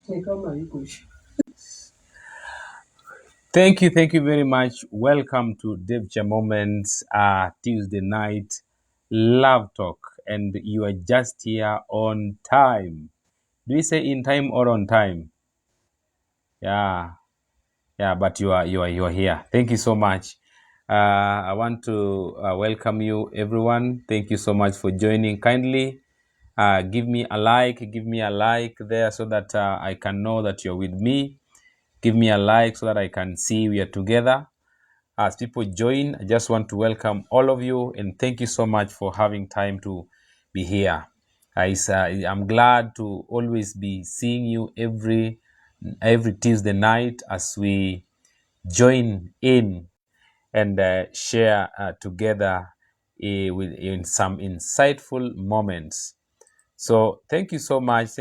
Ni kama iko issue. Thank you very much. Welcome to DaveCha Moments, Tuesday night love talk, and you are just here on time. Do you say in time or on time? Yeah, yeah, but you are here. Thank you so much. I want to welcome you, everyone. Thank you so much for joining. Kindly, give me a like there so that I can know that you're with me. Give me a like so that I can see we are together. As people join, I just want to welcome all of you and thank you so much for having time to be here. I'm glad to always be seeing you every Tuesday night as we join in and share together in some insightful moments. So thank you so much,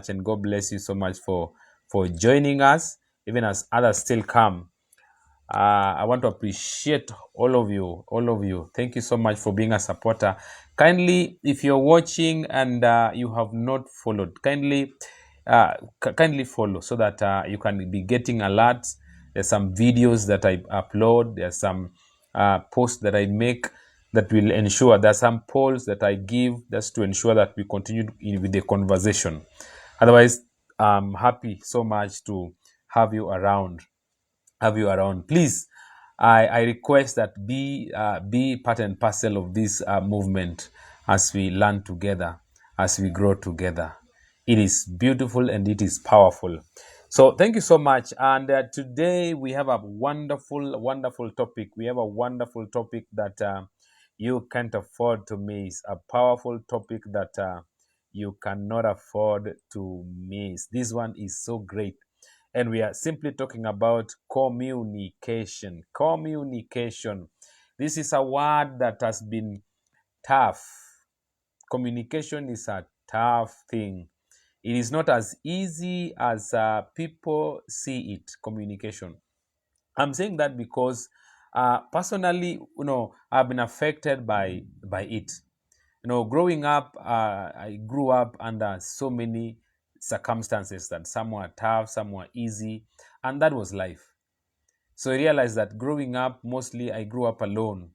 and God bless you so much for joining us, even as others still come. I want to appreciate all of you. Thank you so much for being a supporter. Kindly, if you're watching and you have not followed, kindly follow so that you can be getting alerts. There's some videos that I upload. There's some posts that I make that will ensure. There's some polls that I give just to ensure that we continue with the conversation. Otherwise, I'm happy so much to have you around please. I request that be part and parcel of this movement as we learn together, as we grow together. It is beautiful and it is powerful. So thank you so much. And today we have a wonderful topic. We have a wonderful topic that you can't afford to miss. A powerful topic that you cannot afford to miss. This one is so great, and we are simply talking about communication. Communication. This is a word that has been tough. Communication is a tough thing. It is not as easy as people see it. Communication. I'm saying that because personally, I've been affected by it. Growing up, I grew up under so many circumstances that some were tough, some were easy, and that was life. So I realized that growing up, mostly I grew up alone.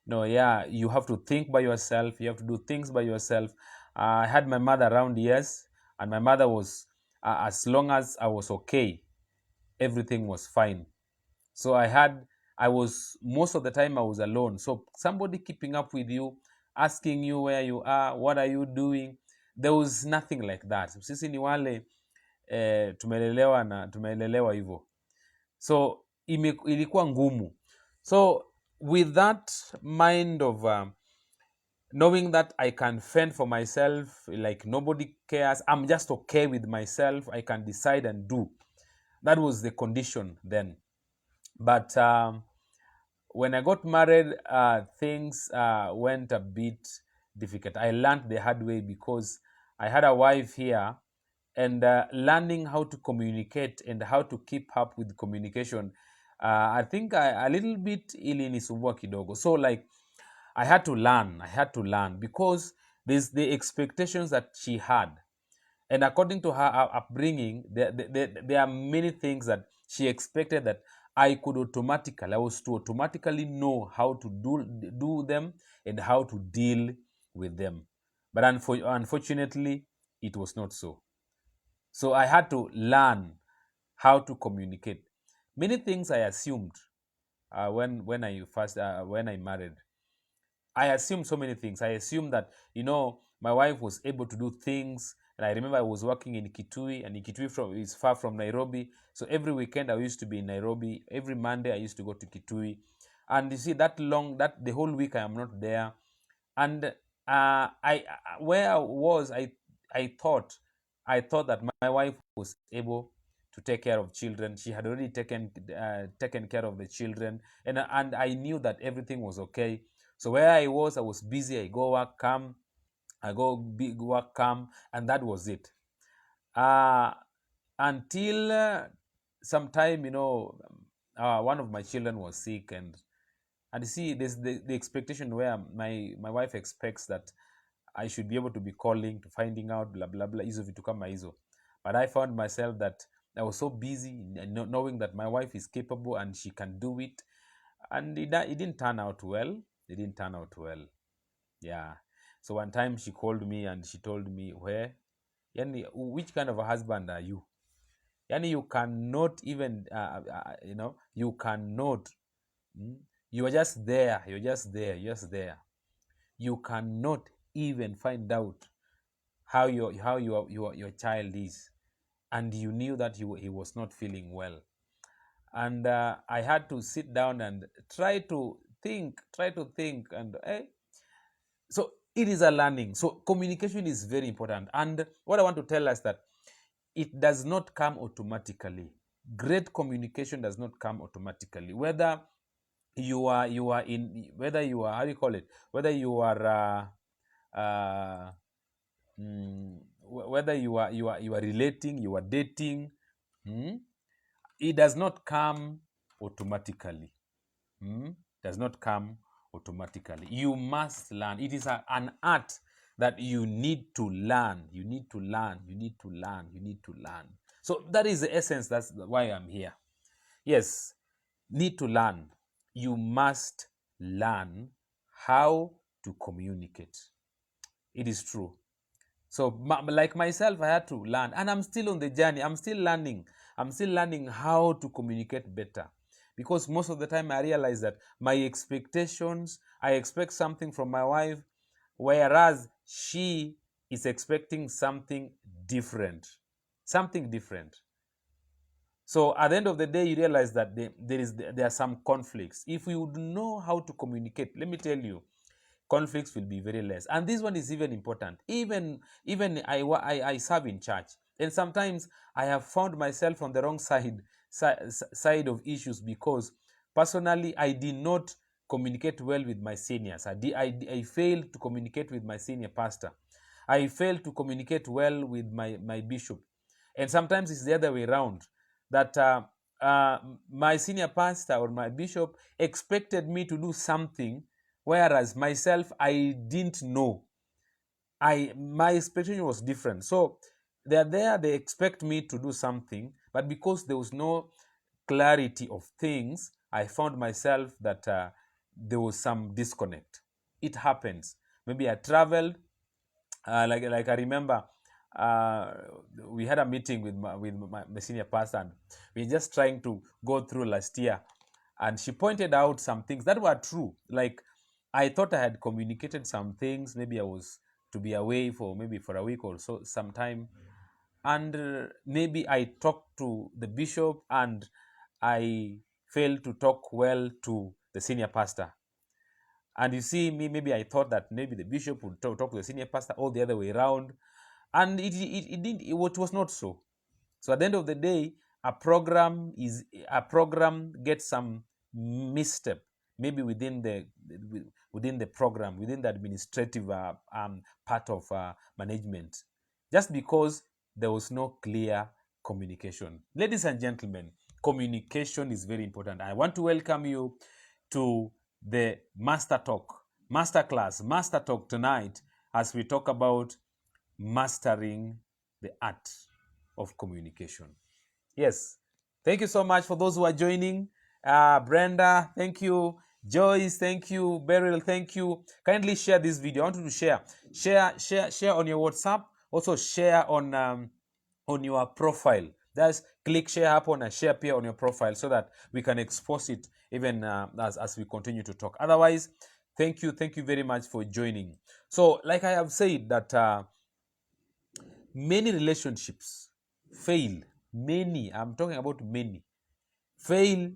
Yeah, you have to think by yourself, you have to do things by yourself. I had my mother around, yes, and my mother was, as long as I was okay, everything was fine. So I was, most of the time I was alone. So somebody keeping up with you, asking you where you are, what are you doing, there was nothing like that. Sisi ni wale tumelelewa hivyo. So ilikuwa ngumu. So with that mind of knowing that I can fend for myself, like nobody cares, I'm just okay with myself, I can decide and do. That was the condition then. But when I got married, things went a bit difficult. I learned the hard way because I had a wife here, and learning how to communicate and how to keep up with communication, I think a little bit ilinisumbua kidogo. So like I had to learn because there's the expectations that she had, and according to her upbringing, there are many things that she expected that I was to automatically know how to do them and how to deal with them. But unfortunately, it was not so. So I had to learn how to communicate. Many things I assumed when I married. I assumed so many things. I assumed that, my wife was able to do things. And I remember I was working in Kitui, and Kitui is far from Nairobi. So every weekend I used to be in Nairobi. Every Monday I used to go to Kitui. And you see, that the whole week I am not there. And where I was, I thought that my wife was able to take care of children. She had already taken care of the children, and I knew that everything was okay. So where I was busy. I go work, come, I go big work, come, and that was it. Uh, until sometime, one of my children was sick, and you see, there's the expectation where my wife expects that I should be able to be calling, to finding out, blah blah blah, hizo vitu kama hizo. But I found myself that I was so busy knowing that my wife is capable and she can do it. And it didn't turn out well. It didn't turn out well. Yeah. So one time she called me and she told me, where, yani, which kind of a husband are you? Yani, you cannot even, you cannot, you are just there. You're just there. You're just there. You cannot even find out how your child is, and you knew that he was not feeling well. And I had to sit down and try to think, and so it is a learning. So communication is very important. And what I want to tell us that it does not come automatically. Great communication does not come automatically. Whether you are in, whether you are, how do you call it, whether you are whether you are relating, you are dating, it does not come automatically. Does not come automatically. You must learn. It is an art that you need to learn. You need to learn. You need to learn. You need to learn. So that is the essence. That's why I'm here. Yes, need to learn. You must learn how to communicate. It is true. So like myself, I had to learn, and I'm still on the journey. I'm still learning. I'm still learning how to communicate better, because most of the time I realize that my expectations, I expect something from my wife, whereas she is expecting something different. Something different. So at the end of the day, you realize that there are some conflicts. If we would know how to communicate, let me tell you, conflicts will be very less. And this one is even important. Even I serve in church, and sometimes I have found myself on the wrong side of issues, because personally I did not communicate well with my seniors. I failed to communicate with my senior pastor. I failed to communicate well with my bishop. And sometimes it's the other way around, that my senior pastor or my bishop expected me to do something, whereas myself, I didn't know. My expectation was different. So they're there, they expect me to do something, but because there was no clarity of things, I found myself that there was some disconnect. It happens. Maybe I traveled, like I remember, uh, we had a meeting with my senior pastor, and we were just trying to go through last year, and she pointed out some things that were true. Like, I thought I had communicated some things. Maybe I was to be away for a week or so, sometime, and maybe I talked to the bishop and I failed to talk well to the senior pastor. And you see, maybe I thought that maybe the bishop would talk to the senior pastor, all the other way around. And it didn't, it was not so. So at the end of the day, a program gets some misstep, maybe within the program, within the administrative part of management, just because there was no clear communication. Ladies and gentlemen, communication is very important. I want to welcome you to the Master Talk tonight, as we talk about mastering the art of communication. Yes. Thank you so much for those who are joining. Brenda, thank you. Joyce, thank you. Beryl, thank you. Kindly share this video. I want you to share on your WhatsApp. Also share on your profile. Just click share upon and share here on your profile, so that we can expose it even as we continue to talk. Otherwise, thank you very much for joining. So, like I have said, that many relationships fail. Many, I'm talking about many, fail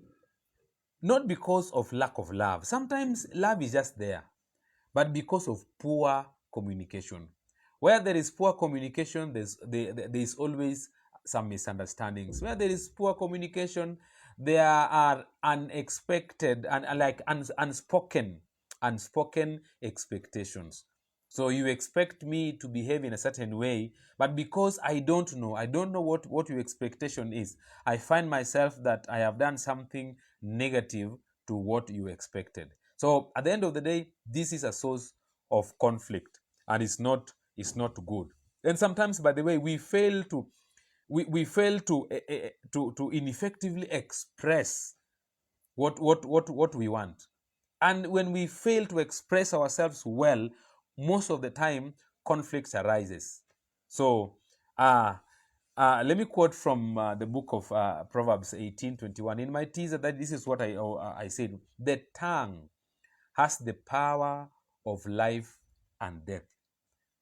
not because of lack of love. Sometimes love is just there, but because of poor communication. Where there is poor communication, there is always some misunderstandings. Where there is poor communication, there are unexpected and like unspoken expectations. So you expect me to behave in a certain way, but because I don't know what your expectation is, I find myself that I have done something negative to what you expected. So at the end of the day, this is a source of conflict, and it's not good. And sometimes, by the way, we fail we fail to ineffectively express what we want. And when we fail to express ourselves well, most of the time conflicts arises. So let me quote from the book of Proverbs 18:21. In my teaser, that this is what I said. The tongue has the power of life and death.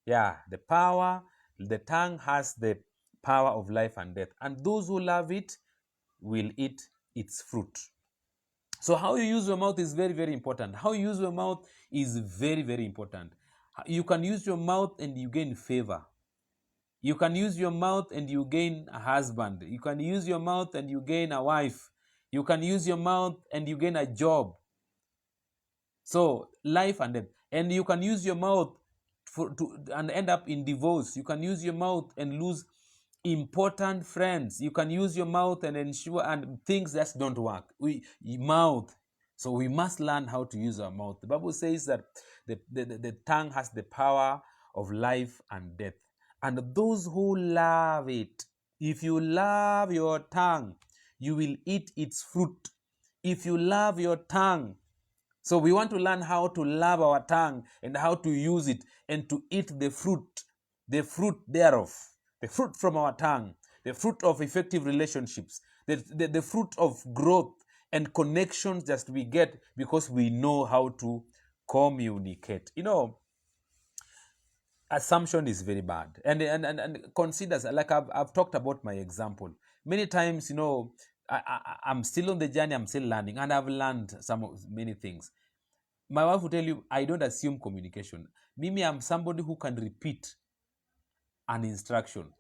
Yeah, the tongue has the power of life and death. And those who love it will eat its fruit. So how you use your mouth is very, very important. How you use your mouth is very, very important. You can use your mouth and you gain favor. You can use your mouth and you gain a husband. You can use your mouth and you gain a wife. You can use your mouth and you gain a job. So life and death. And you can use your mouth and end up in divorce. You can use your mouth and lose important friends. You can use your mouth and ensure and things just don't work. Mouth. So we must learn how to use our mouth. The Bible says that the tongue has the power of life and death. And those who love it, if you love your tongue, you will eat its fruit. If you love your tongue, so we want to learn how to love our tongue and how to use it and to eat the fruit thereof, the fruit from our tongue, the fruit of effective relationships, the fruit of growth and connections that we get because we know how to communicate. Assumption is very bad. And consider, like I've talked about my example. Many times, I'm still on the journey, I'm still learning, and I've learned many things. My wife will tell you, I don't assume communication. Mimi, I'm somebody who can repeat an instruction.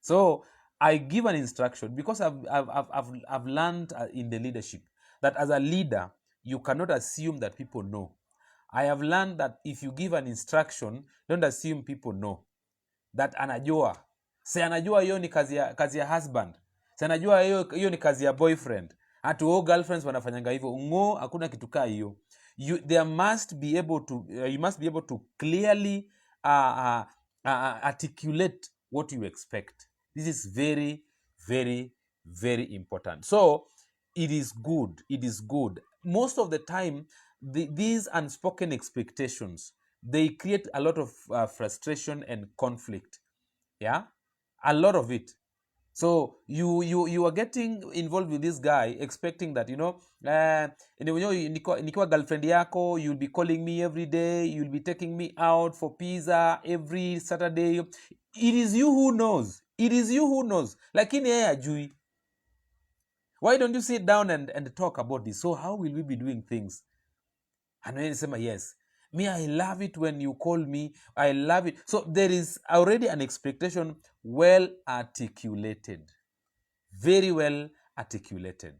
So I give an instruction because I've learned in the leadership that as a leader, you cannot assume that people know. I have learned that if you give an instruction, don't assume people know. That anajua. Si anajua hiyo ni kazi ya husband. Si anajua hiyo ni kazi ya boyfriend. Hatu all girlfriends wanafanyanga hivyo. Hakuna kitu kaa hiyo. You must be able to clearly articulate what you expect. This is very, very, very important. So it is good. Most of the time, these unspoken expectations, they create a lot of frustration and conflict. Yeah, a lot of it. So you are getting involved with this guy expecting that nikiwa girlfriend yako, you'll be calling me every day, you'll be taking me out for pizza every Saturday. It is you who knows. Lakini yeye ajui. Why don't you sit down and talk about this? So how will we be doing things? And when you say yes, me, I love it when you call me. I love it. So there is already an expectation well articulated. Very well articulated.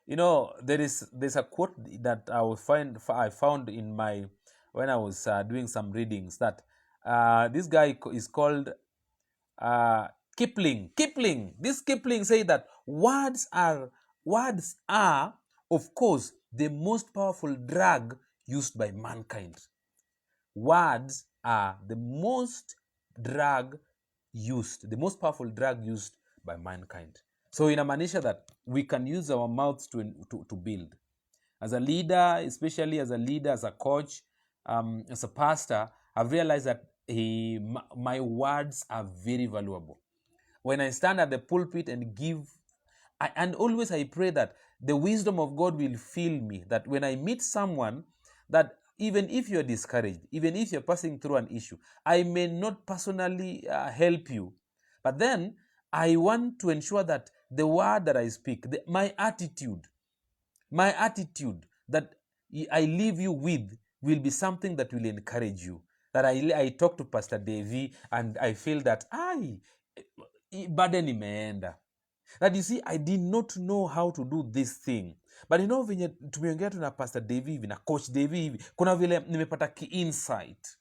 There's a quote that I found in when I was doing some readings that this guy is called Kipling. This Kipling say that words are, of course, the most powerful drug used by mankind. Words are the most powerful drug used by mankind. So inamaanisha that we can use our mouths to build. As a leader, especially as a coach, as a pastor, I've realized that my words are very valuable. When I stand at the pulpit and give, and always I pray that the wisdom of God will fill me, that when I meet someone, that even if you're discouraged, even if you're passing through an issue, I may not personally help you, but then I want to ensure that the word that I speak, my attitude that I leave you with will be something that will encourage you. That I talk to Pastor Davie and I feel that burden imeenda. That you see, I did not know how to do this thing, but venye tumeongea tu na Pastor Davie hivi na Coach Davie hivi, kuna vile nimepata insight,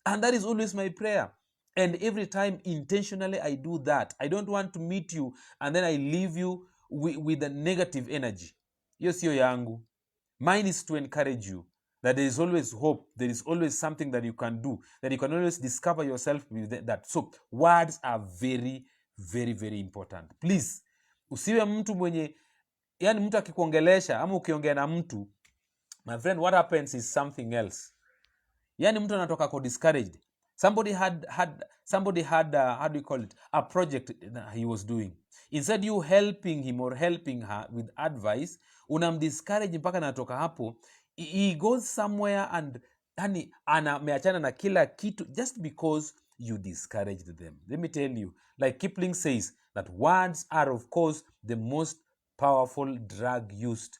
and that is always my prayer. And every time intentionally I do that. I don't want to meet you and then I leave you with a negative energy. Hiyo sio yangu. Mine is to encourage you that there is always hope. There is always something that you can do, that you can always discover yourself with that. So words are very, very very important. Please usiwe mtu mwenye, yani mtu akikuongelesha ama ukiongea na mtu, my friend, what happens is something else. Yani mtu anatoka ko discouraged. Somebody had how do you call it, a project he was doing. Instead you helping him or helping her with advice, unamdiscourage mpaka anatoka hapo. He goes somewhere and yani ameachana na kila kitu just because you discouraged them. Let me tell you, like Kipling says, that words are of course the most powerful drug used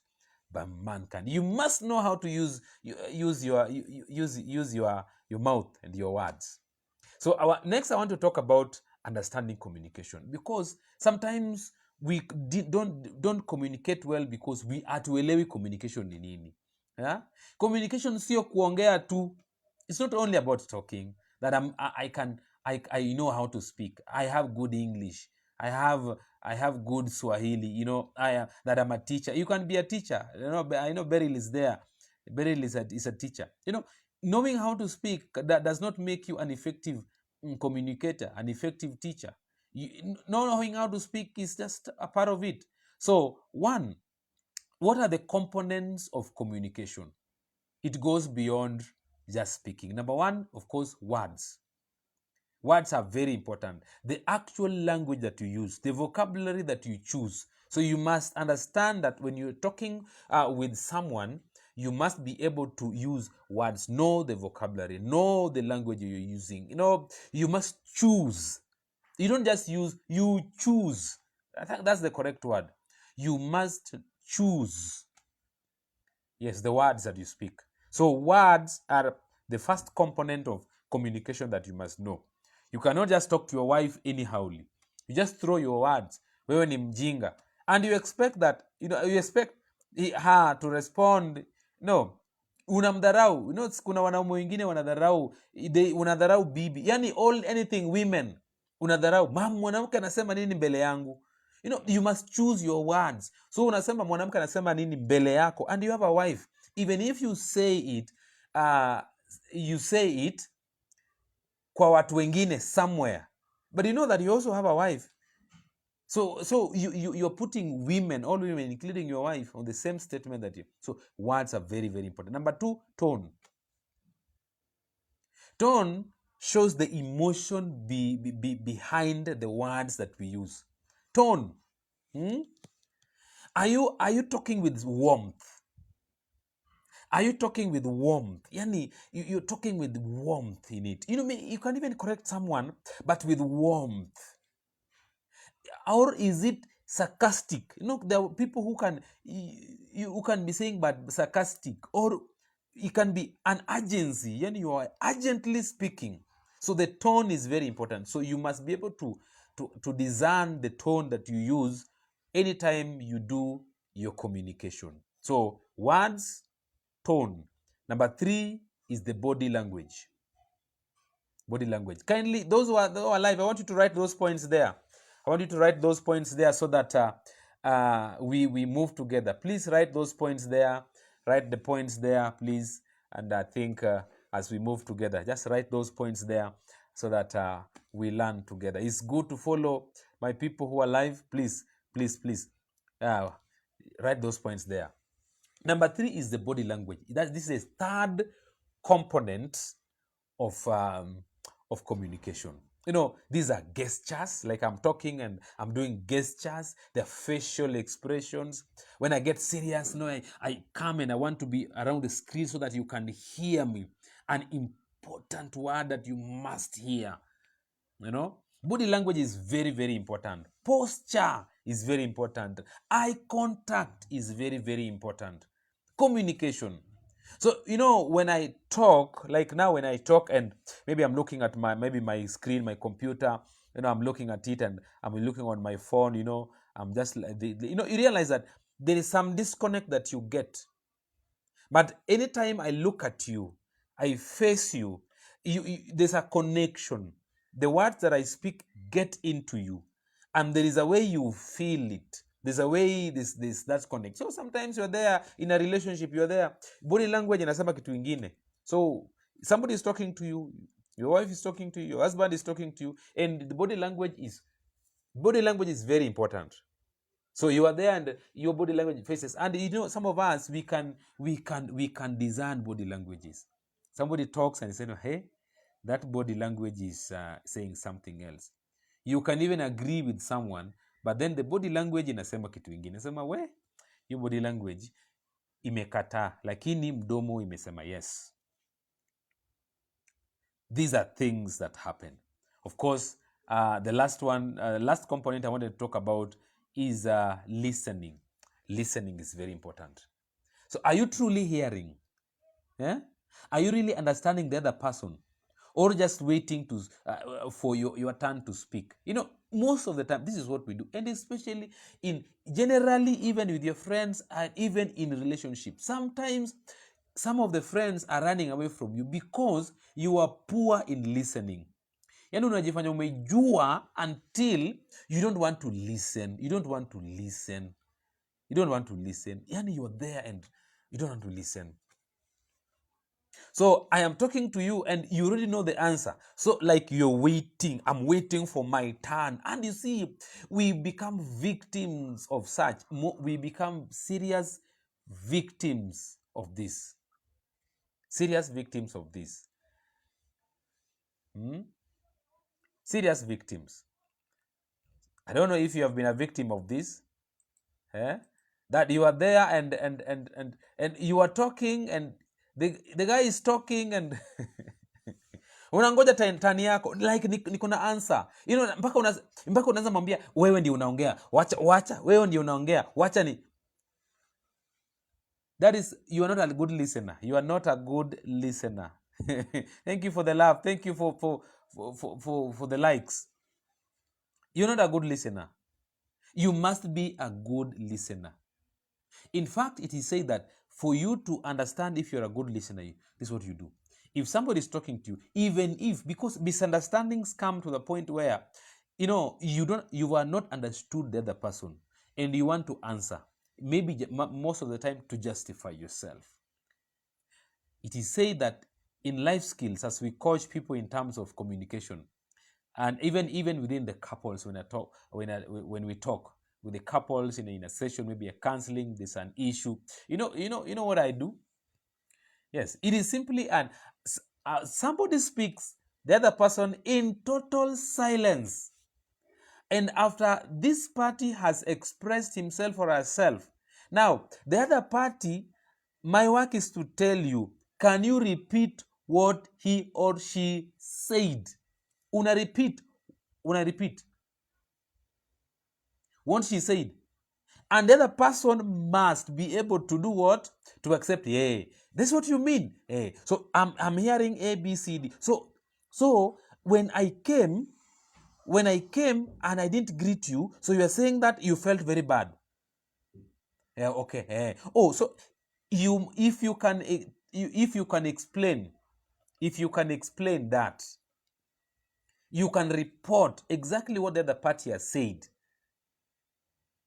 by mankind. You must know how to use your mouth and your words. So next I want to talk about understanding communication, because sometimes we don't communicate well because we hatuelewi communication ni nini. Yeah? Communication sio kuongea tu. It's not only about talking, that I know how to speak. I have good English. I have good Swahili, that I'm a teacher. You can be a teacher. I know Beryl is there. Beryl is a teacher. Knowing how to speak, that does not make you an effective communicator, an effective teacher. Knowing how to speak is just a part of it. So, one, what are the components of communication? It goes beyond just speaking. Number one, of course, words. Words are very important. The actual language that you use, the vocabulary that you choose. So you must understand that when you're talking with someone, you must be able to use words, know the vocabulary, know the language you're using. You must choose. You don't just use, you choose. I think that's the correct word. You must choose. Yes, the words that you speak. So words are the first component of communication that you must know. You cannot just talk to your wife anyhowly. You just throw your words. Wewe ni mjinga. And you expect that, you expect her to respond. No. Unamdharau. Kuna wanaume wengine wanadharau. Unadharau bibi. Yani anything women. Unadharau. Mwanamke anasema nini mbele yangu? You must choose your words. So unasema mwanamke anasema nini mbele yako, and you have a wife. Even if you say it kwa watu wengine somewhere, but you know that you also have a wife. So you're putting women, all women, including your wife, on the same statement that you. So words are very, very important. Number two, tone. Tone shows the emotion behind the words that we use. Tone. Are you talking with warmth? Are you talking with warmth? Yani, you're talking with warmth in it. You can even correct someone, but with warmth. Or is it sarcastic? There are people who can be saying but sarcastic, or it can be an urgency. Yani, you are urgently speaking. So the tone is very important. So you must be able to discern the tone that you use anytime you do your communication. So words, tone. Number three is the body language. Body language. Kindly, those who are live, I want you to write those points there. I want you to write those points there so that we move together. Please write those points there. Write the points there, please. And I think as we move together, just write those points there so that we learn together. It's good to follow my people who are live. Please write those points there. Number three is the body language. This is a third component of communication. These are gestures, like I'm talking and I'm doing gestures. They're facial expressions. When I get serious, I come and I want to be around the screen so that you can hear me. An important word that you must hear. Body language is very, very important. Posture is very important. Eye contact is very, very important. Communication. So, when I talk, like now when I talk and maybe I'm looking at my screen, my computer, I'm looking at it and I'm looking on my phone, I'm just, you realize that there is some disconnect that you get. But anytime I look at you, I face you, there's a connection. The words that I speak get into you. And there is a way you feel it. There's a way that's connect. So sometimes you're there in a relationship, you're there. Body language inasema kitu ingine. So somebody is talking to you, your wife is talking to you, your husband is talking to you, and the body language is Body language is very important. So you are there and your body language faces, and you know, some of us, we can discern body languages. Somebody talks and say, no, hey, that body language is saying something else. You can even agree with someone, but then the body language inasema kitu ingine. Inasema we, your body language imekataa, lakini mdomo imesema yes. These are things that happen. Of course, the last component I wanted to talk about is listening. Listening is very important. So are you truly hearing? Yeah? Are you really understanding the other person? Or just waiting for your turn to speak? You know, most of the time, this is what we do. And especially generally, even with your friends and even in relationships. Sometimes, some of the friends are running away from you because you are poor in listening. Yani unajifanya umejua until you don't want to listen. You don't want to listen. You don't want to listen. Yani you're there and you don't want to listen. So I am talking to you and you already know the answer. So like you're waiting. I'm waiting for my turn. And you see, we become victims of such. We become serious victims of this. Serious victims of this. Serious victims. I don't know if you have been a victim of this. That you are there and you are talking and the guy is talking and unangoja tani yako like niko na answer, you know, mpaka unaanza mwambia wewe ndio unaongea, wacha wewe ndio unaongea, wacha ni that is, you are not a good listener. You are not a good listener. Thank you for the love. Thank you for the likes. You're not a good listener. You must be a good listener. In fact, it is said that for you to understand if you're a good listener, this is what you do. If somebody is talking to you, even if, because misunderstandings come to the point where, you know, you are not understood the other person and you want to answer, maybe most of the time to justify yourself. It is said that in life skills, as we coach people in terms of communication, and even within the couples, when we talk with the couples in a session, maybe a counseling, there's an issue. You know what I do? Yes, it is simply somebody speaks, the other person in total silence. And after this party has expressed himself or herself, now the other party, my work is to tell you, can you repeat what he or she said? Una repeat what she said. And the other person must be able to do what? To accept, hey, this is what you mean. Hey. So I'm hearing A, B, C, D. So when I came and I didn't greet you, so you are saying that you felt very bad. Yeah, okay. Hey. Oh, so if you can explain that, you can report exactly what the other party has said.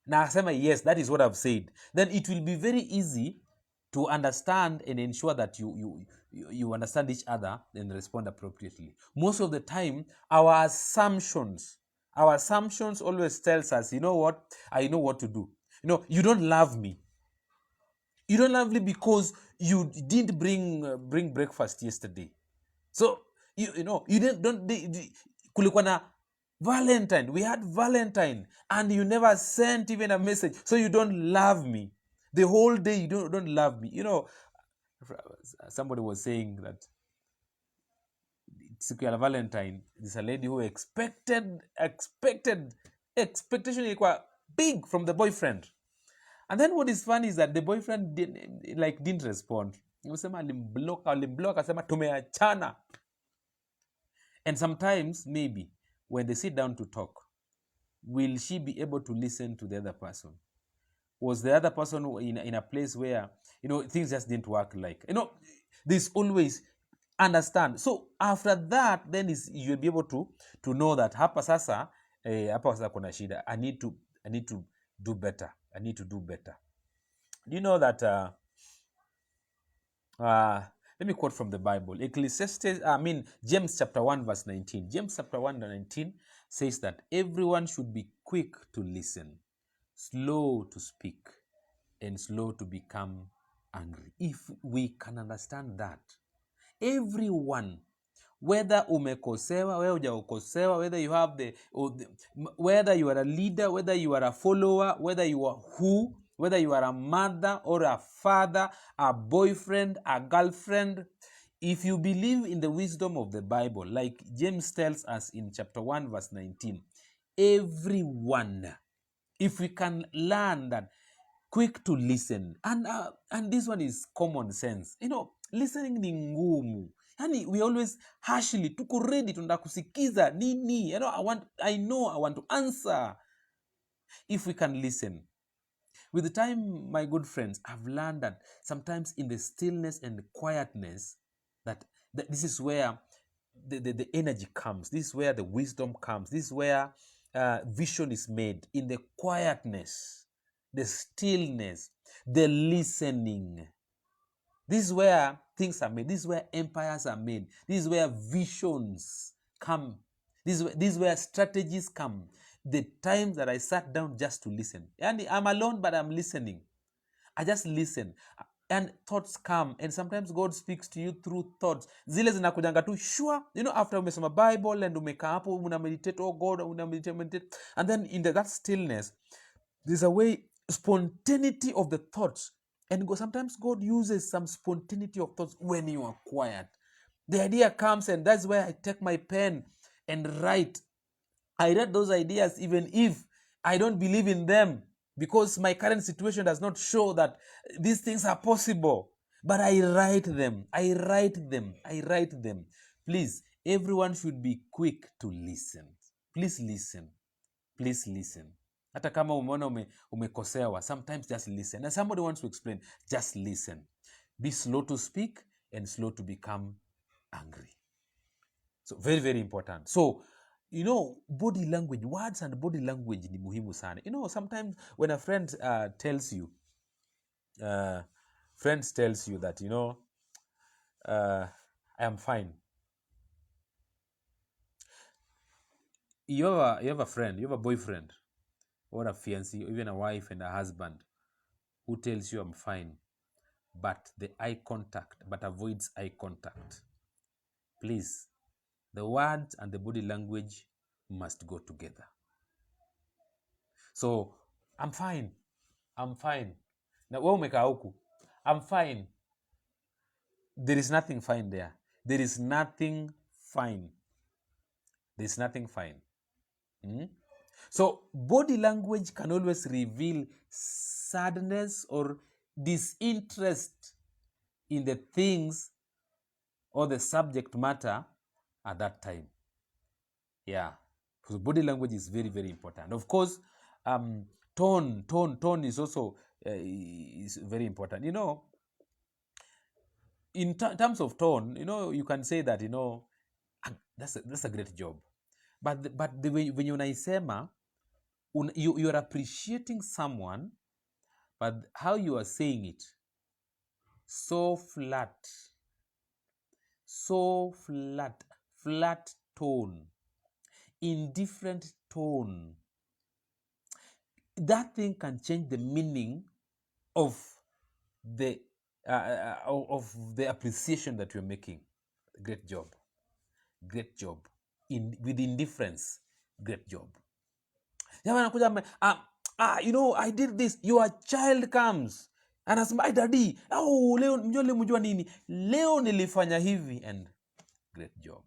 Now, yes, that is what I've said. Then it will be very easy to understand and ensure that you understand each other and respond appropriately. Most of the time, our assumptions always tells us, you know what, I know what to do. You know, you don't love me. You don't love me because you didn't bring breakfast yesterday. So you know you don't kulikuwa na Valentine. We had Valentine and you never sent even a message. So you don't love me. The whole day you don't love me. You know, somebody was saying that siku ya Valentine, there's a lady who expectation ilikuwa big from the boyfriend. And then what is funny is that the boyfriend didn't respond. Yosema alimblock asema tumeachana. And sometimes, maybe, when they sit down to talk, will she be able to listen to the other person? Was the other person in a place where, you know, things just didn't work like, you know, this always understand. So after that, then you'll be able to know that hapa sasa kuna shida. I need to do better. I need to do better. Do you know that let me quote from the Bible. James chapter 1 verse 19. James chapter 1 and 19 says that everyone should be quick to listen, slow to speak, and slow to become angry. If we can understand that, everyone, whether umekosewa, whether hujakosewa, whether you have whether you are a leader, whether you are a follower, whether you are whether you are a mother or a father, a boyfriend, a girlfriend, if you believe in the wisdom of the Bible, like James tells us in chapter 1 verse 19, everyone, if we can learn that, quick to listen, and this one is common sense, listening ni ngumu. Yani we always harshly, tuko ready, tunataka kusikiza nini, I want to answer. If we can listen, with the time, my good friends, I've learned that sometimes in the stillness and the quietness, that this is where the energy comes. This is where the wisdom comes. This is where vision is made. In the quietness, the stillness, the listening. This is where things are made. This is where empires are made. This is where visions come. This is where strategies come. The times that I sat down just to listen. And I'm alone, but I'm listening. I just listen. And thoughts come. And sometimes God speaks to you through thoughts. Zile zinakujanga tu, sure. After umesoma Bible and umekaa hapo, una meditate, oh God, una meditate. And then in that stillness, there's a way, spontaneity of the thoughts. And sometimes God uses some spontaneity of thoughts when you are quiet. The idea comes, and that's where I take my pen and write. I read those ideas even if I don't believe in them, because my current situation does not show that these things are possible. But I write them. I write them. I write them. Please, everyone should be quick to listen. Please listen. Please listen. Hata kama umeona umekosewa, sometimes just listen. And somebody wants to explain, just listen. Be slow to speak and slow to become angry. So very, very important. So, body language, words and body language ni muhimu sana. Sometimes when a friend tells you that, I am fine. You have a friend, you have a boyfriend, or a fiancé, or even a wife and a husband who tells you I'm fine, but avoids eye contact. Please, the words and the body language must go together. So, I'm fine. Na wewe umekaa huku, I'm fine. There is nothing fine there. There is nothing fine. So, body language can always reveal sadness or disinterest in the things or the subject matter at that time. Yeah. So body language is very, very important. Of course, tone is also is very important. In terms of tone, you can say that, that's a great job. But the way when you unaisema, you are appreciating someone, but how you are saying it, so flat tone, indifferent tone, that thing can change the meaning of the appreciation that you're making. Great job. With indifference, great job. I did this. Your child comes and anasema, daddy, leo mjua nini, leo nilifanya hivi, and great job.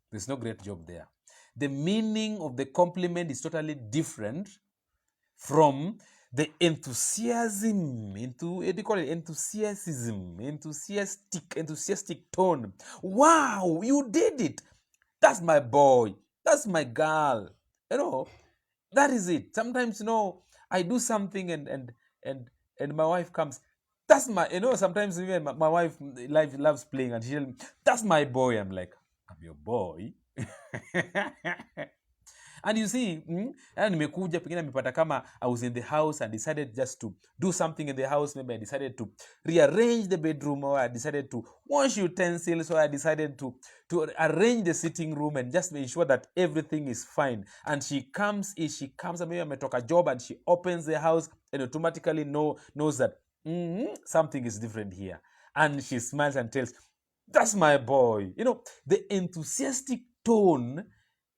There's no great job there. The meaning of the compliment is totally different from the enthusiasm, enthusiastic tone. Wow, you did it. That's my boy. That's my girl. That is it. Sometimes, I do something and my wife comes. That's my, sometimes even my wife loves playing, and she'll, that's my boy. I'm like, I'm your boy. And you see, nimekuja pengine nimepata kama I was in the house and decided just to do something in the house. Maybe I decided to rearrange the bedroom, or I decided to wash utensils, or I decided to arrange the sitting room and just make sure that everything is fine. And she comes, and maybe ametoka job, and she opens the house and automatically knows that something is different here. And she smiles and tells, that's my boy. The enthusiastic tone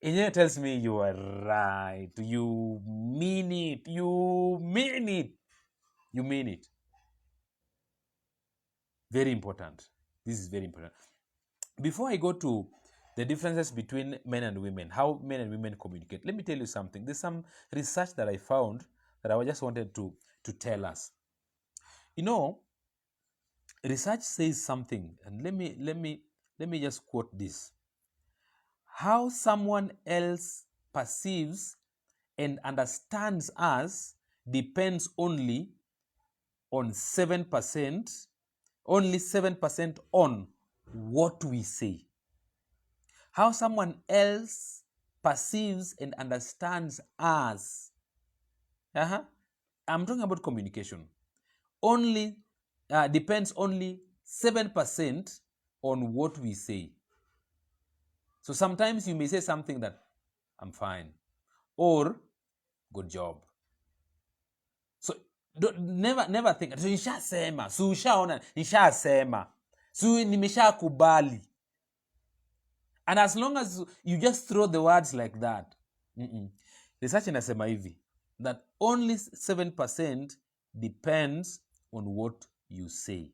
in here tells me you are right. You mean it. You mean it. You mean it. Very important. This is very important. Before I go to the differences between men and women, how men and women communicate, let me tell you something. There's some research that I found that I just wanted to tell us. Research says something, and let me just quote this. How someone else perceives and understands us depends only on 7%, only 7% on what we say. How someone else perceives and understands us. I'm talking about communication. Only depends only 7% on what we say. So sometimes you may say something that I'm fine, or good job. So never think so nishasema, so ushaona nishasema, so nimeshakubali. And as long as you just throw the words like that, research inasema hivi that only 7% depends on what you say.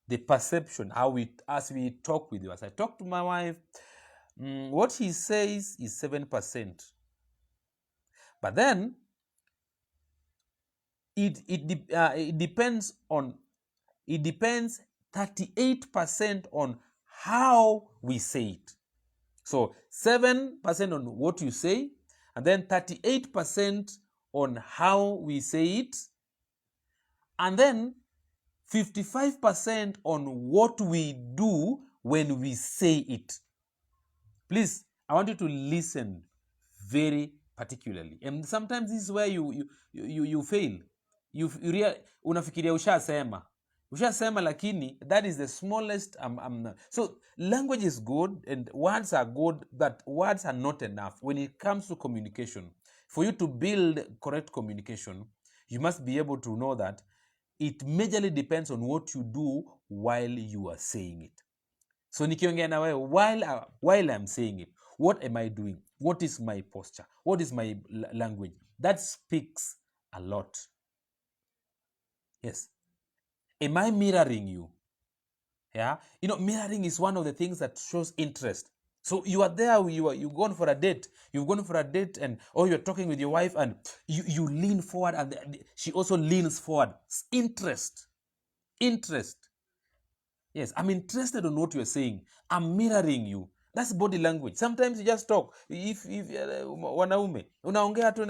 The perception, as we talk with you, as I talk to my wife, what he says is 7%. But then it depends 38% on how we say it. So 7% on what you say, and then 38% on how we say it, and then 55% on what we do when we say it. Please, I want you to listen very particularly. And sometimes this is where you fail. Unafikiria ushasema lakini that is the smallest. So language is good and words are good, but words are not enough when it comes to communication. For you to build correct communication, you must be able to know that it majorly depends on what you do while you are saying it. So nikiongea na wewe while I'm saying it, what am I doing? What is my posture? What is my language? That speaks a lot. Yes. Am I mirroring you? Yeah. Mirroring is one of the things that shows interest. So you are there, you've gone for a date. Or you're talking with your wife and you lean forward and she also leans forward. Interest. Yes, I'm interested in what you're saying. I'm mirroring you. That's body language. Sometimes you just talk. If wanaume unaongea tu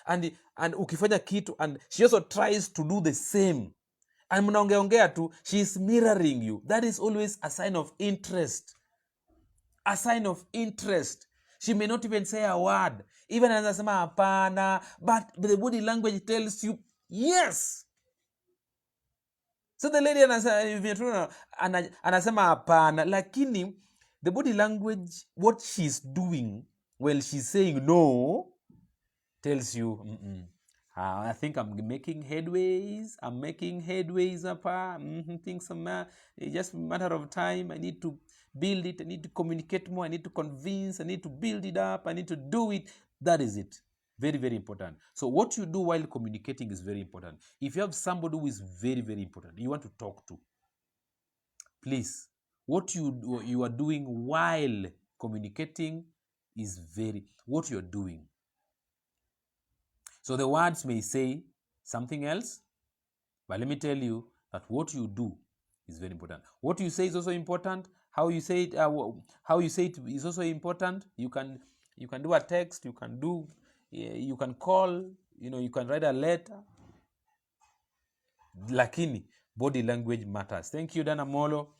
and ukifanya kitu and she also tries to do the same. And mnaongeongea tu, she is mirroring you. That is always a sign of interest. A sign of interest. She may not even say a word. Even anasema hapana, but the body language tells you yes. So the lady anasema hapana, lakini the body language, what she's doing while she's saying no, tells you, I think I'm making headways. Things it's just a matter of time. I need to build it. I need to communicate more. I need to convince. I need to build it up. I need to do it. That is it. Very, very important. So what you do while communicating is very important. If you have somebody who is very, very important, you want to talk to, please, what you are doing while communicating is what you're doing. So the words may say something else, but let me tell you that what you do is very important. What you say is also important. How you say it is also important. You can do a text. You can call. You can write a letter. Lakini body language matters. Thank you, Dana Molo.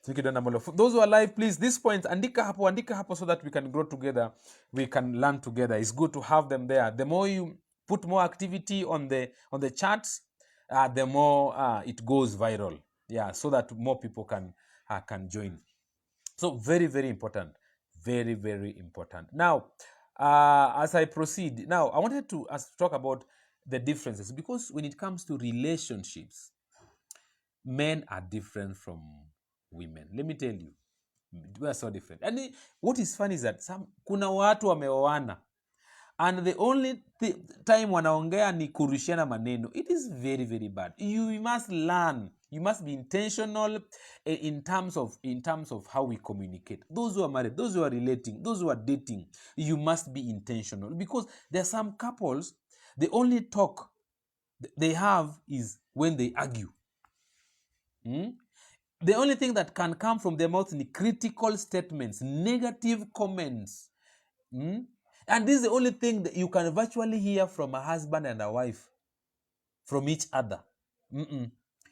Those who are live, please, these points, andika hapo so that we can grow together, we can learn together. It's good to have them there. The more you put more activity on the charts, the more it goes viral. Yeah, so that more people can join. So very, very important. Very, very important. Now, as I proceed, now I wanted to talk about the differences, because when it comes to relationships, men are different from women. Let me tell you, we are so different. And what is funny is that kuna watu wameoana and the only time wanaongea ni kurushiana maneno. It is very, very bad. You must learn. You must be intentional in terms of how we communicate. Those who are married, those who are relating, those who are dating, you must be intentional, because there are some couples, the only talk they have is when they argue. The only thing that can come from their mouth is critical statements, negative comments. And this is the only thing that you can virtually hear from a husband and a wife, from each other.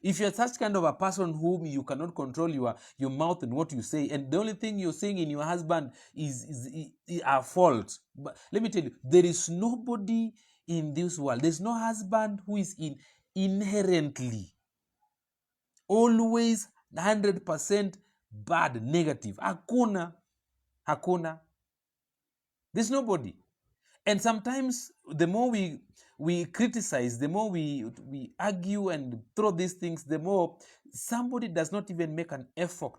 If you're such kind of a person whom you cannot control your mouth and what you say, and the only thing you're saying in your husband is a fault. But let me tell you, there is nobody in this world, there's no husband who is inherently always 100% bad, negative. Hakuna. There's nobody. And sometimes the more we criticize, the more we argue and throw these things, the more somebody does not even make an effort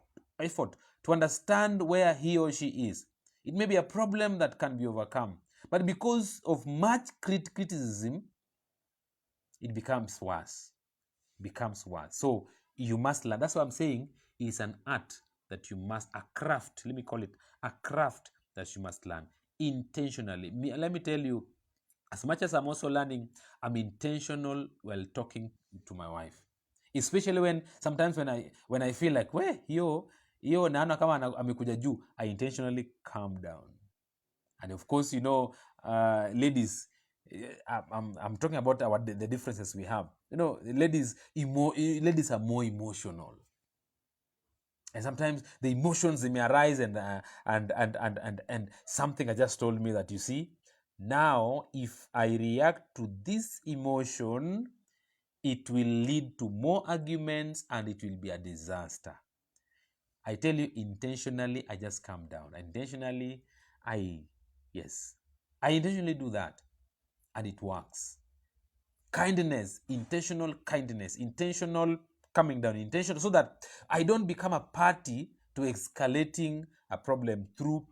to understand where he or she is. It may be a problem that can be overcome, but because of much criticism, it becomes worse. So you must learn. That's what I'm saying. It's an art that you must, a craft, let me call it a craft that you must learn intentionally. Let me tell you, as much as I'm also learning, I'm intentional while talking to my wife, especially when sometimes when I feel like hiyo naona kama amekuja juu, I intentionally calm down. And of course, ladies, I'm talking about the differences we have. Ladies are more emotional, and sometimes the emotions, they may arise, and something I just told me that, you see, now if I react to this emotion, it will lead to more arguments and it will be a disaster. I tell you, intentionally, I just calm down. Intentionally, I intentionally do that, and it works. Kindness, intentional coming down, intentional, so that I don't become a party to escalating a problem through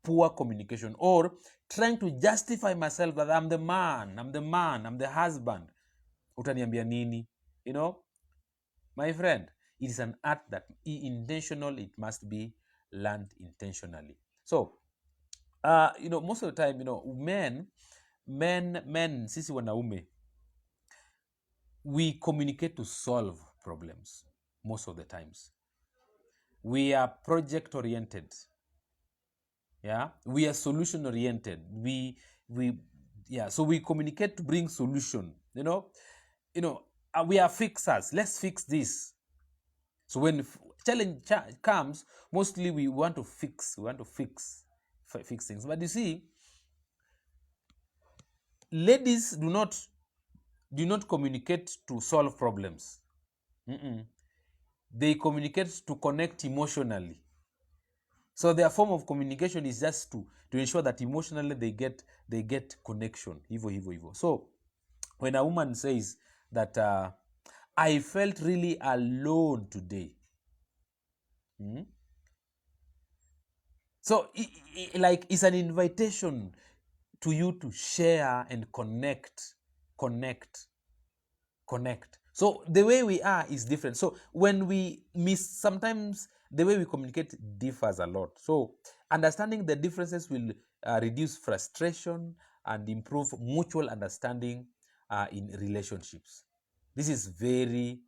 poor communication or trying to justify myself that I'm the man, I'm the husband. Utaniambia nini? My friend, it is an art that intentional, it must be learned intentionally. So, most of the time, men, sisi wanaume, we communicate to solve problems most of the times. We are project oriented. Yeah, we are solution oriented. So we communicate to bring solution. We are fixers. Let's fix this. So when challenge comes, mostly we want to fix things. But you see, ladies do not communicate to solve problems. They communicate to connect emotionally. So their form of communication is just to ensure that emotionally they get connection. Hivyo. So when a woman says that I felt really alone today, so it's an invitation to you to share and connect. So the way we are is different. So when we sometimes the way we communicate differs a lot. So understanding the differences will reduce frustration and improve mutual understanding in relationships. This is very,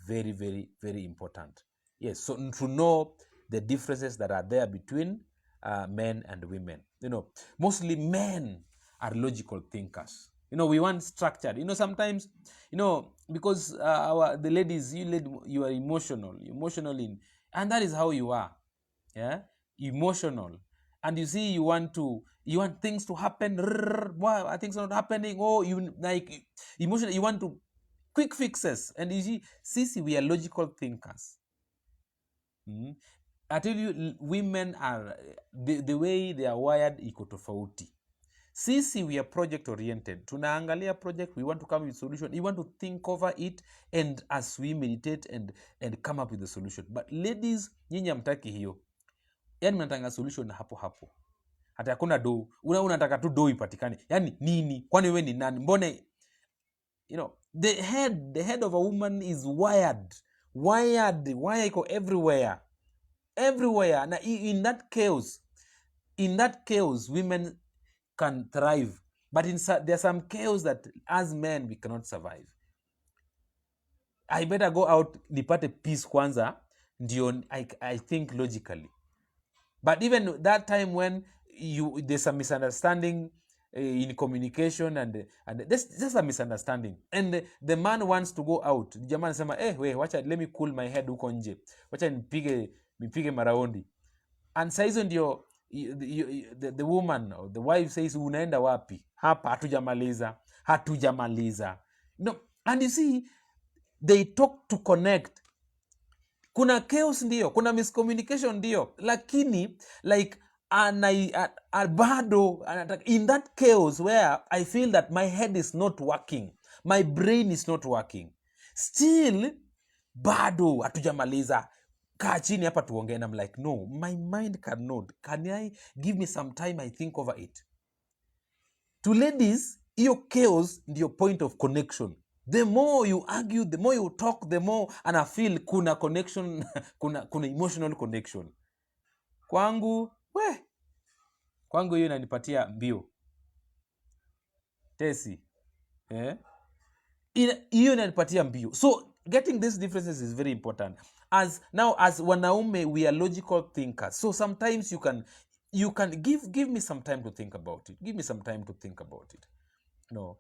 very, very, very important. Yes, so to know the differences that are there between men and women. Mostly men are logical thinkers. We want structure. Sometimes, because the ladies, you are emotional in, And that is how you are. Yeah, emotional. And you see, you want things to happen. Why things are not happening? Oh, you like emotional. You want to quick fixes. And you see, we are logical thinkers. I tell you, women are the way they are wired iko tofauti. Sisi, we are project oriented. Tunaangalia project, we want to come with solution. You want to think over it, and as we meditate and come up with the solution. But ladies, nyinyi hamtaki hiyo. Yani mnataka solution hapo hapo. Hata hakuna do. Unataka tu do ipatikane. Yani nini? Kwani wewe ni nani? Mbone, the head of a woman is wired. Wire iko everywhere. Now in that chaos, women can thrive. But there are some chaos that as men we cannot survive. I better go out, nipate peace kwanza, ndio I think logically. But even that time when there's a misunderstanding in communication, and there's just a misunderstanding, and the man wants to go out, jamaa anasema wacha let me cool my head huko nje, wacha nipige maraundi. And saa hizo ndio the woman or the wife says, unaenda wapi? Hapa hatujamaliza. And you see, they talk to connect. Kuna chaos ndio, kuna miscommunication ndio, lakini like bado in that chaos where I feel that my head is not working, my brain is not working, still bado hatujamaliza, kaa chini hapa tuongee. And I'm like, no, my mind cannot. Can I give me some time, I think over it? To ladies, hiyo chaos ndio point of connection. The more you argue, the more you talk, the more, and I feel kuna connection, kuna emotional connection. Kwangu hiyo inanipatia mbio. Tesi. Hiyo inanipatia mbio. So getting these differences is very important. As wanaume, we are logical thinkers. So sometimes you can give me some time to think about it. Give me some time to think about it. No,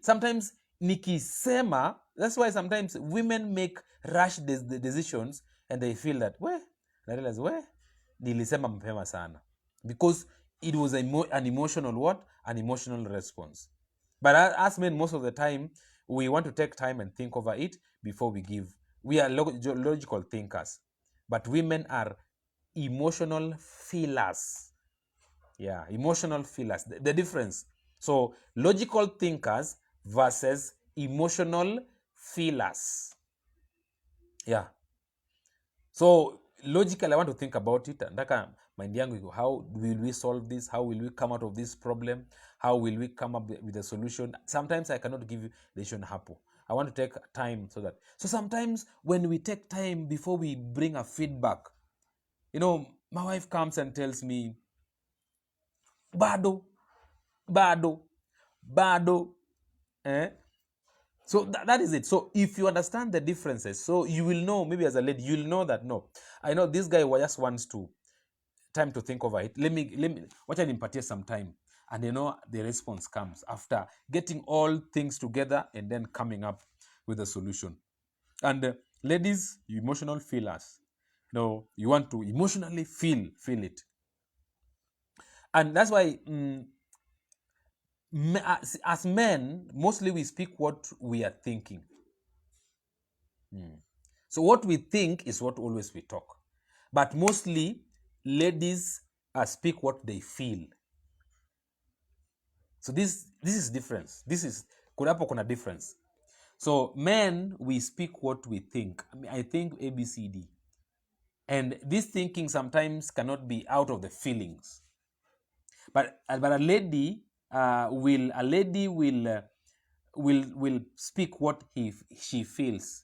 sometimes nikisema, that's why sometimes women make rash decisions, and they feel that I realize nilisema mapema sana, because it was an emotional response. But as men, most of the time we want to take time and think over it before we give. We are logical thinkers, but women are emotional feelers. Yeah, emotional feelers. The difference. So logical thinkers versus emotional feelers. Yeah. So logically, I want to think about it. Ndaka mind yangu, how will we solve this? How will we come out of this problem? How will we come up with a solution? Sometimes I cannot give you the solution hapo. I want to take time so sometimes when we take time before we bring a feedback, my wife comes and tells me, bado. So that is it. So if you understand the differences, so you will know, maybe as a lady, you'll know that, no, I know this guy just wants time to think over it. Let me watch and impact some time. And the response comes after getting all things together and then coming up with a solution. And ladies, you emotional feelers. You want to emotionally feel it. And that's why as men, mostly we speak what we are thinking. So what we think is what always we talk. But mostly ladies speak what they feel. So this is difference. Kuna difference. So men, we speak what we think. I think ABCD. And this thinking sometimes cannot be out of the feelings. But a lady will speak what she feels.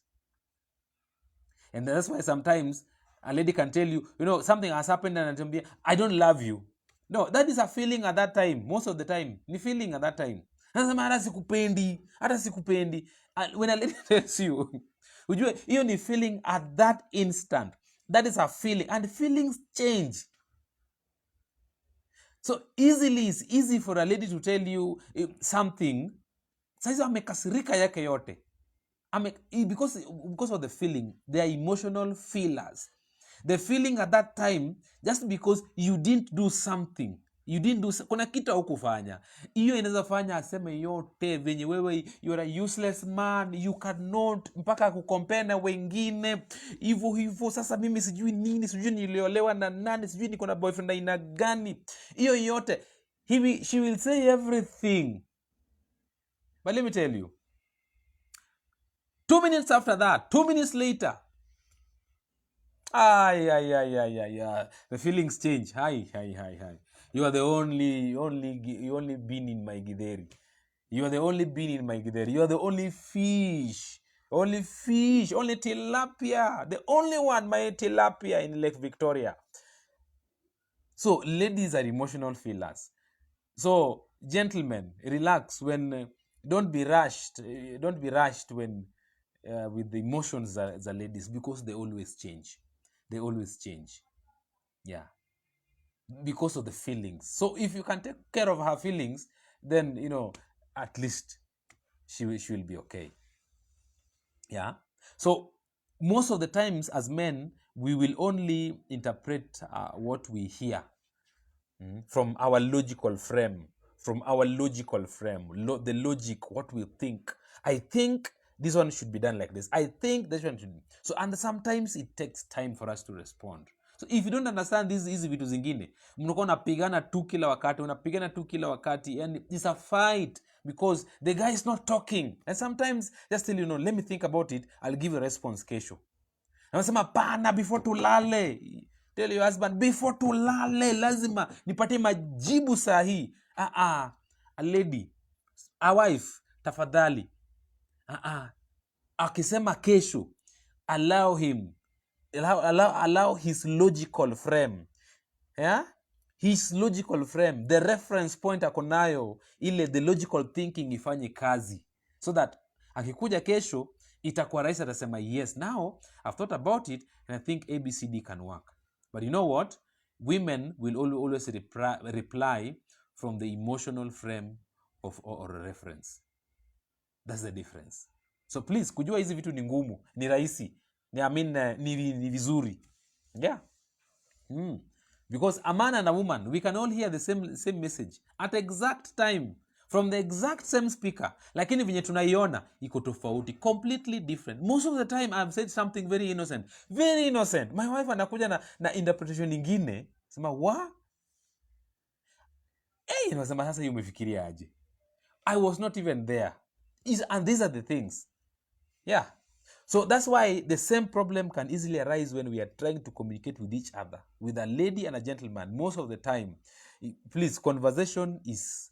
And that's why sometimes a lady can tell you, something has happened, and I don't love you. No, that is a feeling at that time. Most of the time, ni feeling at that time. Hata sikupendi. When a lady tells you, ujue hiyo ni feeling at that instant. That is a feeling, and feelings change. So it's easy for a lady to tell you something. Sasa amekasirika yake yote. because of the feeling, they are emotional feelers. The feeling at that time, just because you didn't do something, kuna kitu haukufanya, hiyo inaweza fanya aseme yote venye wewe you are a useless man, you cannot, mpaka kukompea na wengine hivyo. Sasa mimi sijui nini, sijui niliolewa na nani, sijui niko na boyfriend aina gani, hiyo yote she will say everything. But let me tell you, 2 minutes after that, 2 minutes later, the feelings change. Hi. You are the only bean in my githeri. You are the only bean in my githeri. You are the only fish, only tilapia, the only one, my tilapia in Lake Victoria. So ladies are emotional feelers. So gentlemen, relax when don't be rushed when with the emotions the ladies, because they always change. Yeah, because of the feelings. So if you can take care of her feelings, then at least she will be okay. Yeah. So most of the times as men, we will only interpret what we hear from our logical frame, the logic, what we think. I think this one should be done like this. I think this one should be. So, and sometimes it takes time for us to respond. So if you don't understand hizi vitu zingine, mnakuwa unapigana tu kila wakati, and it's a fight because the guy is not talking. And sometimes just tell let me think about it, I'll give a response kesho. Anasema pana, before tulale. Tell your husband, before tulale lazima nipatie majibu sahihi. A lady, a wife, tafadhali. Akisema kesho, allow him, allow his logical frame. Yeah? His logical frame, the reference point akonayo, ile the logical thinking ifanye kazi, so that akikuja kesho itakuwa rahisi, atasema yes, now I've thought about it and I think ABCD can work. But you know what? Women will always reply from the emotional frame or reference. That's the difference. So please, kujua hizi vitu ni ngumu, ni rahisi, ni vizuri. Yeah. Because a man and a woman, we can all hear the same message at exact time from the exact same speaker, lakini venye tunaiona iko tofauti, completely different. Most of the time I've said something very innocent. My wife anakuja na interpretation nyingine, sema wa nasema sasa hiyo umefikiria aje? I was not even there. And these are the things. Yeah. So that's why the same problem can easily arise when we are trying to communicate with each other, with a lady and a gentleman. Most of the time, please, conversation is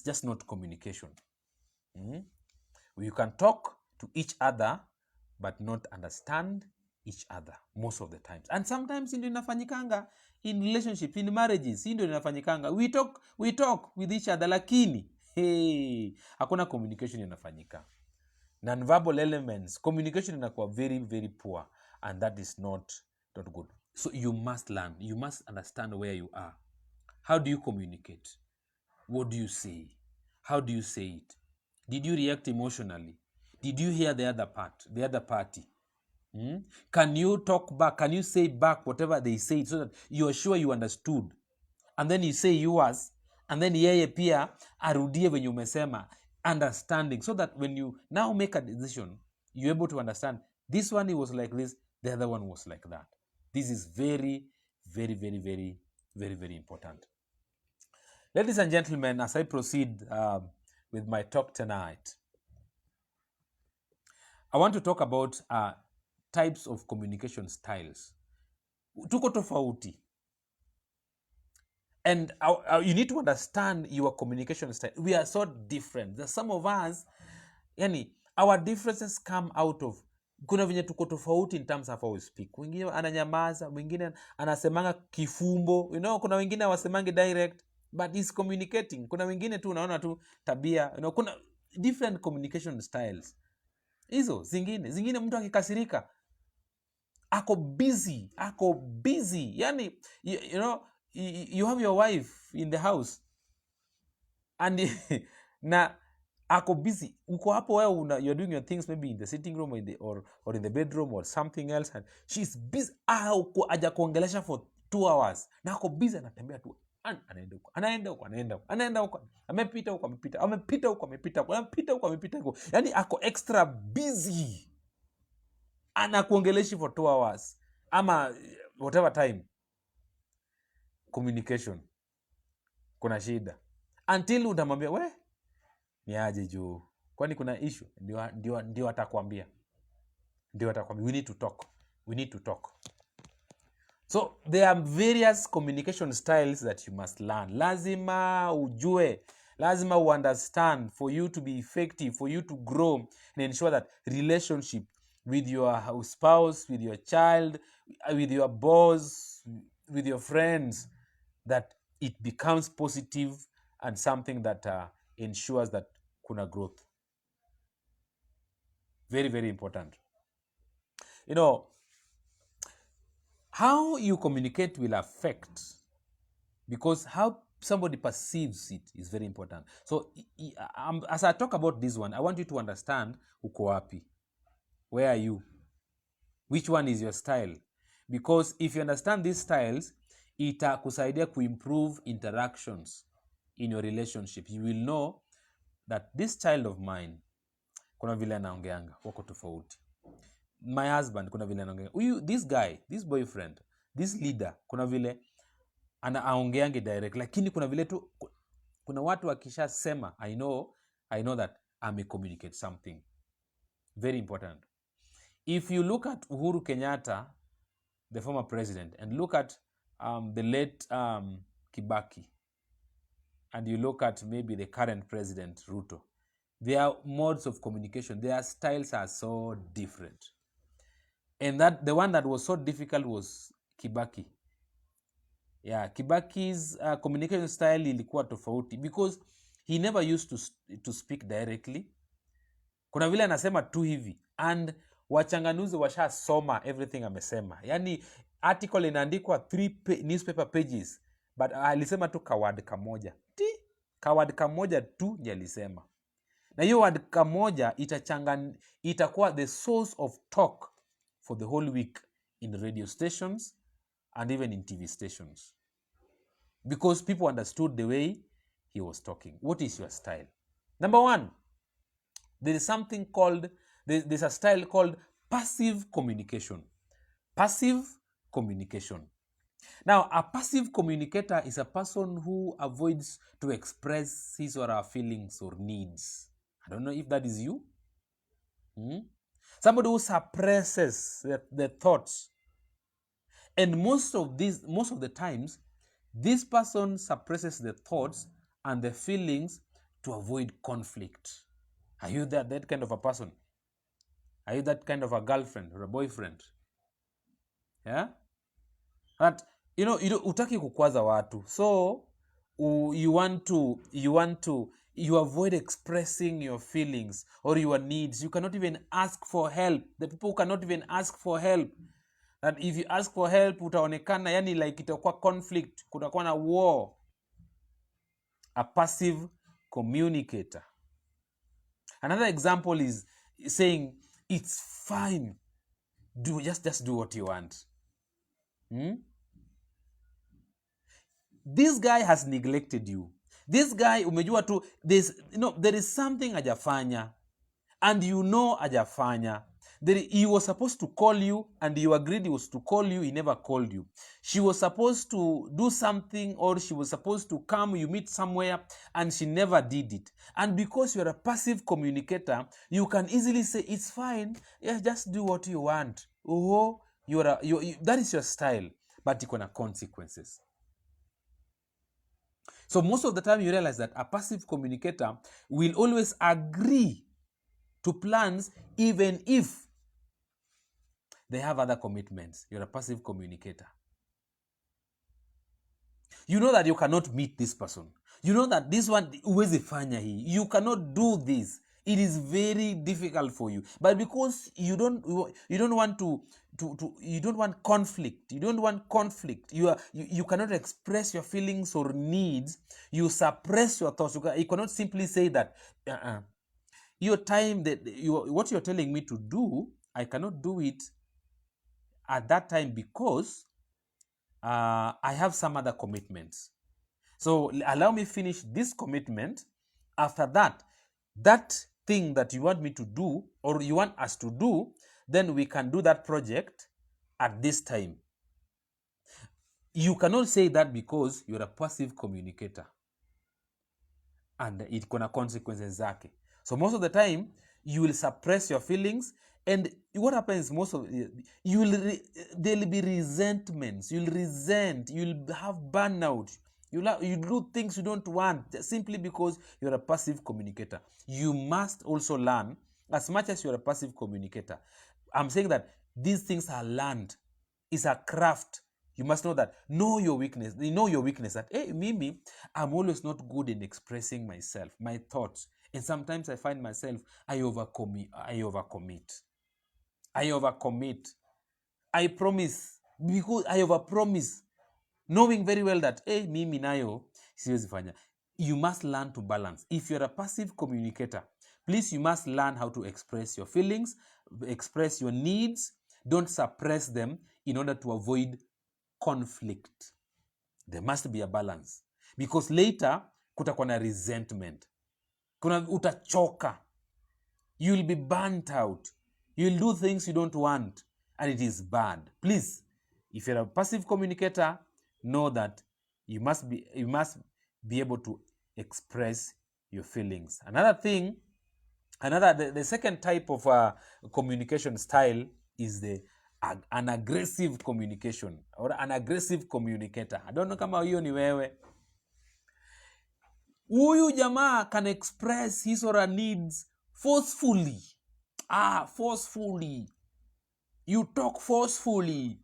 just not communication. You can talk to each other but not understand each other most of the times. And sometimes ndio inafanyikanga in relationships, in marriages, ndio inafanyikanga. We talk with each other, lakini hakuna communication inafanyika. Non-verbal elements, communication inakuwa very, very poor, and that is not good. So you must learn, you must understand where you are. How do you communicate? What do you say? How do you say it? Did you react emotionally? Did you hear the other party? Can you talk back? Can you say back whatever they say so that you are sure you understood? And then you say yours, and then yeye pia arudie venye umesema, understanding, so that when you now make a decision, you're able to understand this one, it was like this, the other one was like that. This is very, very, very, very, very, very important. Ladies and gentlemen, as I proceed with my talk tonight, I want to talk about types of communication styles. Tuko tofauti. And you need to understand your communication style. We are so different. There's some of us, our differences come out of, kuna venye tuko tofauti in terms of how we speak. Mwingine ananyamaza, mwingine anasemanga kifumbo. Kuna wengine wasemangi direct, but he's communicating. Kuna wengine tu unaona tu tabia. Kuna different communication styles. Hizo zingine mtu akikasirika ako busy. You have your wife in the house and na ako busy. Uko hapo wewe you're doing your things maybe in the sitting room or in the bedroom or something else, and she's busy. Uko aja kuongelesha for 2 hours na ako busy, anatembea tu, anaenda huko, amepita huko. Yani ako extra busy, anakuongeleshi for 2 hours ama whatever time. Communication kuna shida until utamwambia we ni aje juu, kwani kuna issue, ndio atakwambia, we need to talk. So there are various communication styles that you must learn. Lazima ujue, lazima understand for you to be effective, for you to grow and ensure that relationship with your spouse, with your child, with your boss, with your friends, that it becomes positive and something that ensures that kuna growth. Very, very important. You know, how you communicate will affect, because how somebody perceives it is very important. So as I talk about this one, I want you to understand uko wapi. Where are you? Which one is your style? Because if you understand these styles, itakusaidia kuimprove interactions in your relationship. You will know that this child of mine, kuna vile anaongeanga, wako tofauti. My husband, kuna vile anaongeanga. This guy, this boyfriend, this leader, kuna vile anaongeange direct. Lakini kuna vile tu, kuna watu wakisha sema, I know that communicate something. Very important. If you look at Uhuru Kenyatta, the former president, and look at the late Kibaki, and you look at maybe the current president, Ruto, their modes of communication, their styles are so different. And that the one that was so difficult was Kibaki. Yeah, Kibaki's communication style ilikuwa tofauti because he never used to speak directly. Kuna vile anasema tu hivi, and wachanganuzi washasoma everything amesema. Yani article inaandikwa 3 newspaper pages, but alisema tu kawad kamoja. Kawad kamoja tu ndiye alisema. Na hiyo word kamoja itakuwa the source of talk for the whole week in radio stations and even in TV stations. Because people understood the way he was talking. What is your style? Number one, there's a style called passive communication. Passive communication. Now, a passive communicator is a person who avoids to express his or her feelings or needs. I don't know if that is you. Somebody who suppresses the thoughts. And most of the times, this person suppresses the thoughts and the feelings to avoid conflict. Are you that kind of a person? Are you that kind of a girlfriend or a boyfriend? Yeah? That utaki kukwaza watu. So you avoid expressing your feelings or your needs. You cannot even ask for help. The people cannot even ask for help. That if you ask for help, utaonekana yani like itakuwa conflict, kutakuwa na war. A passive communicator. Another example is saying, it's fine. Just do what you want. This guy has neglected you. This guy, umejua tu, there is something hajafanya, and hajafanya. He was supposed to call you, and you agreed he was to call you, he never called you. She was supposed to do something, or she was supposed to come, you meet somewhere, and she never did it. And because you're a passive communicator, you can easily say, it's fine, yeah, just do what you want. That is your style, but iko na consequences. So most of the time you realize that a passive communicator will always agree to plans even if they have other commitments. You're a passive communicator. You know that you cannot meet this person. You know that this one, huwezi fanya hii. You cannot do this. It is very difficult for you. But because you don't want you don't want conflict. You don't want conflict. You cannot express your feelings or needs. You suppress your thoughts. You cannot simply say that, your time that what you're telling me to do, I cannot do it at that time because I have some other commitments. So allow me finish this commitment. After that, that thing that you want me to do or you want us to do, then we can do that project at this time. You cannot say that because you're a passive communicator and it kuna consequences zake. So most of the time you will suppress your feelings, and what happens most of there'll be resentments, you'll resent, you'll have burnout, you do things you don't want simply because you're a passive communicator. You must also learn, as much as you're a passive communicator, I'm saying that these things are learned. It's a craft. You must know that. Know your weakness. You know your weakness. That, hey, Mimi, I'm always not good in expressing myself, my thoughts. And sometimes I find myself, I overcommit. I promise. Because I overpromise. Knowing very well that, hey, Mimi nayo, siwezi fanya. You must learn to balance. If you're a passive communicator, please, you must learn how to express your feelings, express your needs. Don't suppress them in order to avoid conflict. There must be a balance, because later kutakuwa na resentment, utachoka, you'll be burnt out, you'll do things you don't want, and it is bad. Please, if you're a passive communicator, know that you must be able to express your feelings. The second type of communication style is an aggressive communication or an aggressive communicator. I don't know kama hiyo ni wewe. Huyu jamaa can express his or her needs forcefully. Forcefully. You talk forcefully.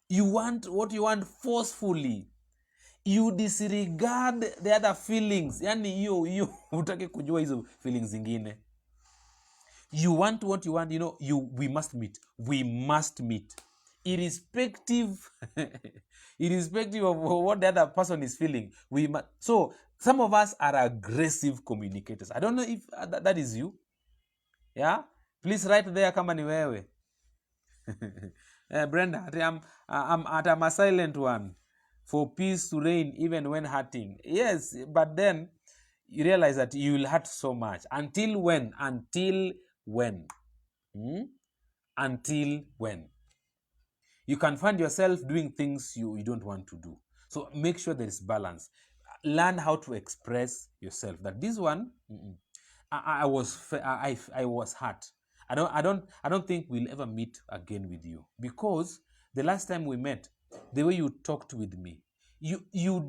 You want what you want forcefully. You disregard the other feelings. Yani hiyo utake kujua hizo feelings zingine. You want what you want, we must meet. Irrespective of what the other person is feeling. So some of us are aggressive communicators. I don't know if that is you. Yeah? Please write there kama ni wewe. Brenda, I'm a silent one. For peace to reign even when hurting. Yes, but then you realize that you will hurt so much. Until when? Until when? You can find yourself doing things you don't want to do. So make sure there is balance. Learn how to express yourself. That this one, I was hurt. I don't think we'll ever meet again with you, because the last time we met, the way you talked with me, you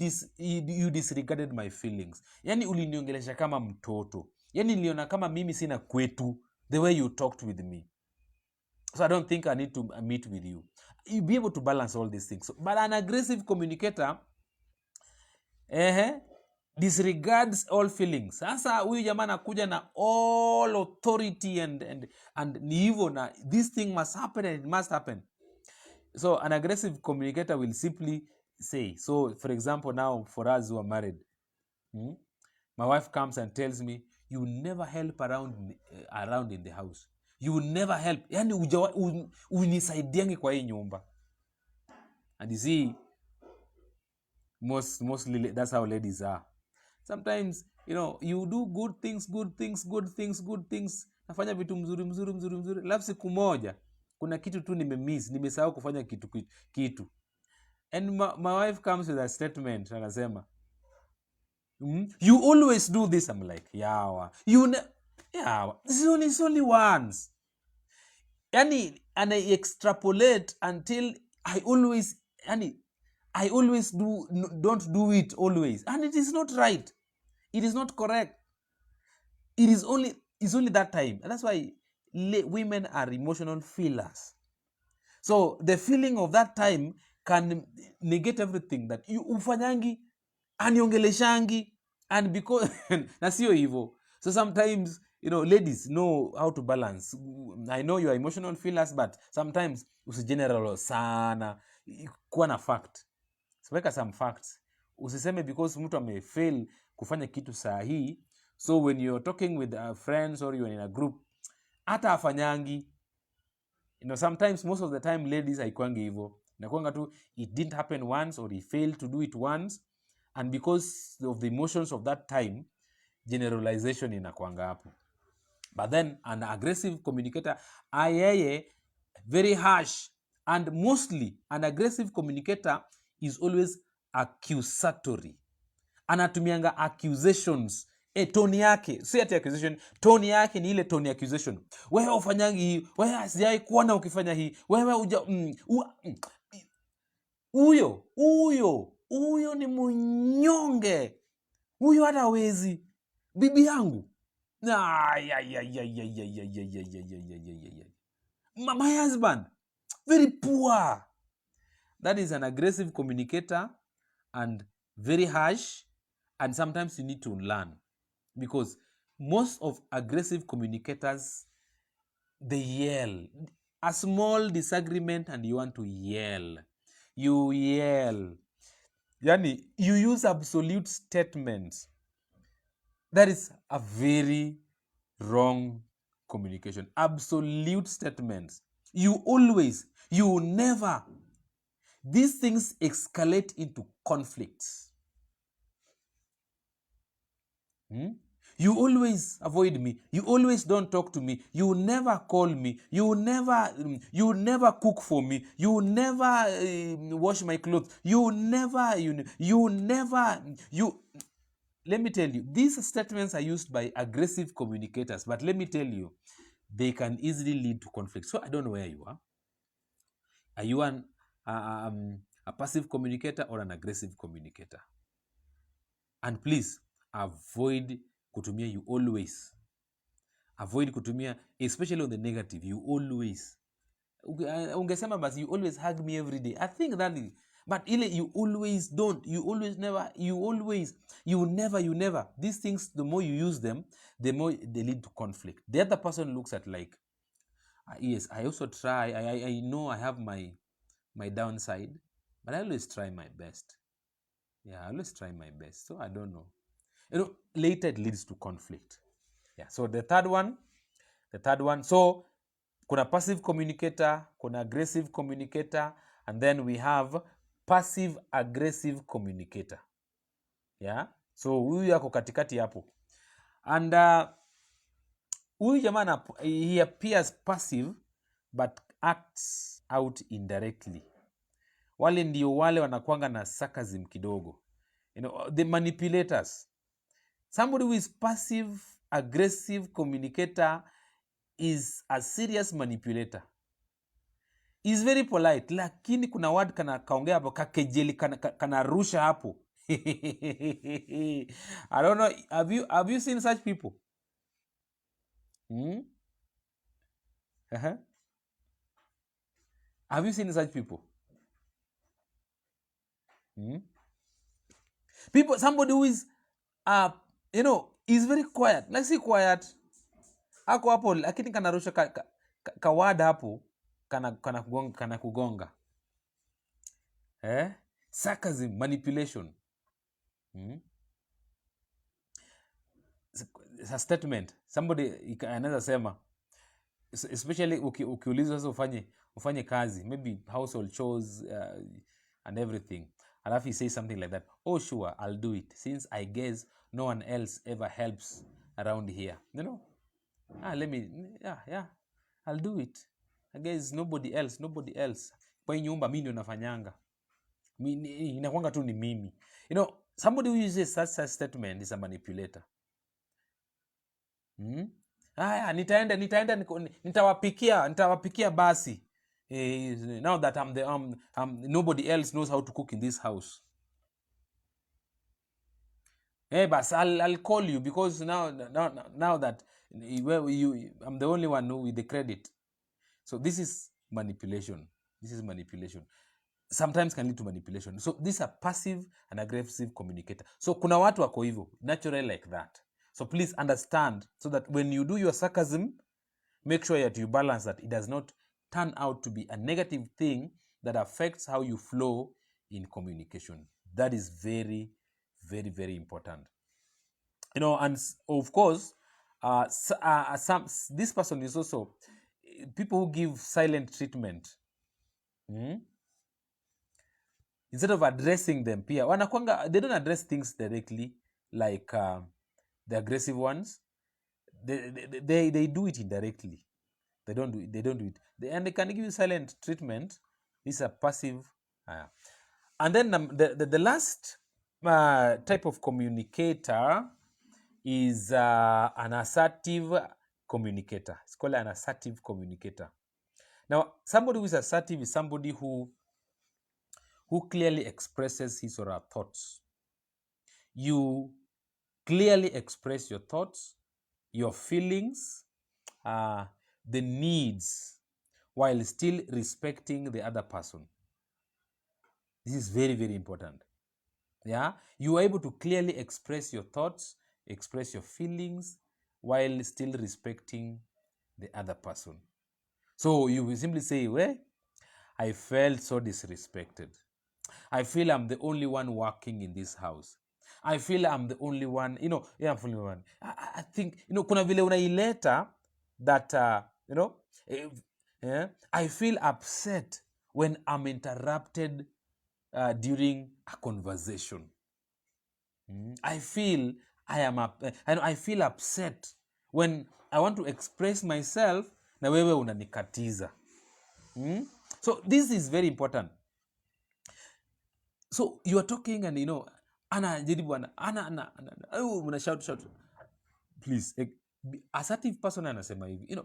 disregarded my feelings. Yani uliniongelesha kama mtoto. Yani niliona kama mimi sina kwetu, the way you talked with me. So I don't think I need to meet with you. You'll be able to balance all these things. But an aggressive communicator disregards all feelings. Sasa huyu jamaa anakuja na all authority and ni hivyo, na this thing must happen and it must happen. So an aggressive communicator will simply say, so for example, now for us who are married, my wife comes and tells me, you never help around in the house. You will never help. Yani unisaidiangi kwa hii nyumba. And you see, mostly that's how ladies are. Sometimes, you do good things. Nafanya vitu mzuri. Alafu siku moja, kuna kitu tu nimesahau kufanya kitu. And my wife comes with a statement, anasema, you always do this. I'm like, yawa. It's only once. And I extrapolate until I always don't do it always. And it is not right. It is not correct. It's only that time. And that's why women are emotional feelers. So the feeling of that time can negate everything that you ufanyangi, aniongeleshangi, and because na sio hivyo. So sometimes, ladies know how to balance. I know you are emotional feelers, but sometimes usigeneral sana. Kuwa na fact. Weka some facts. Usiseme because mtu amefail kufanya kitu sahihi, So when you're talking with friends or you're in a group, hata afanyangi, sometimes most of the time ladies haikwangi hivyo, inakwanga tu it didn't happen once or he failed to do it once, and because of the emotions of that time, generalization inakwanga hapo. But then an aggressive communicator, ayeye very harsh, and mostly an aggressive communicator is always accusatory. Anatumianga accusations. Tone yake si ati accusation, tone yake ni ile tone accusation. Wewe ufanyangi hii, wewe sijai kuona ukifanya hii, wewe huyo ni munyonge, huyo hata hawezi. Bibi yangu my husband very poor. That is an aggressive communicator and very harsh, and sometimes you need to learn, because most of aggressive communicators, they yell. A small disagreement and you want to yell. You yell. Yani, you use absolute statements. That is a very wrong communication. Absolute statements. You never. These things escalate into conflicts. You always avoid me. You always don't talk to me. You never call me. You never cook for me. You never wash my clothes. Let me tell you, these statements are used by aggressive communicators, but let me tell you, they can easily lead to conflict. So I don't know where you are. Are you a passive communicator or an aggressive communicator? And please avoid kutumia you always. Avoid kutumia, especially on the negative, you always. Ungesema basi you always hug me every day. I think that is, but ile you always don't, you always never, you never. These things, the more you use them, the more they lead to conflict. The other person looks at like, yes, I also try, I know I have my downside, but I always try my best. Yeah, I always try my best. So I don't know. Later it leads to conflict. Yeah. So the third one. So kuna passive communicator, kuna aggressive communicator, and then we have passive aggressive communicator. Yeah. So huyu yako katikati hapo. And huyu jamaa he appears passive but acts out indirectly. Wale ndio wale wanakuanga na sarcasm kidogo. The manipulators. Somebody who is passive aggressive communicator is a serious manipulator. He's very polite, lakini kuna word kaongea hapo kakejeli kana rusha hapo. I don't know, have you seen such people? Have you seen such people? People, somebody who is is very quiet. Like, si quiet. Ako hapo lakini kanarusha ka word hapo kana kugonga. Sarcasm, manipulation. It's a statement. Somebody anaweza sema, especially ukiulizwa sasa ufanye kazi, maybe household chores and everything. Alafu he says something like that. Oh sure, I'll do it since I guess no one else ever helps around here. I'll do it. I guess nobody else. Kwa nyumba mimi ndio nafanyanga. Inakwanga tu ni mimi. Somebody who uses such a statement is a manipulator. Nitaenda nitawapikia basi. Now that I'm the nobody else knows how to cook in this house. But I'll call you because now that I'm the only one with the credit. So this is manipulation. Sometimes can lead to manipulation. So these are passive and aggressive communicator. So kuna watu wako hivyo, naturally like that. So please understand, so that when you do your sarcasm, make sure that you balance that. It does not turn out to be a negative thing that affects how you flow in communication. That is very, very, very important. And of course, this person is also people who give silent treatment. Instead of addressing them, pia wanakwanga, they don't address things directly like the aggressive ones. They do it indirectly. They don't do it. And they can give you silent treatment. These are passive. And then the last type of communicator is an assertive communicator. It's called an assertive communicator. Now, somebody who is assertive is somebody who clearly expresses his or her thoughts. You clearly express your thoughts, your feelings, the needs, while still respecting the other person. This is very, very important. Yeah, you are able to clearly express your thoughts, express your feelings, while still respecting the other person. So you will simply say, well, I felt so disrespected. I feel I'm the only one working in this house. I feel I'm the only one, I'm the only one. I think, kuna vile unaileta that, I feel upset when I'm interrupted during a conversation. I feel I feel upset when I want to express myself na wewe unanikatiza. So this is very important. So you are talking and anajaribu ana shout. Please, assertive person anasema hivi,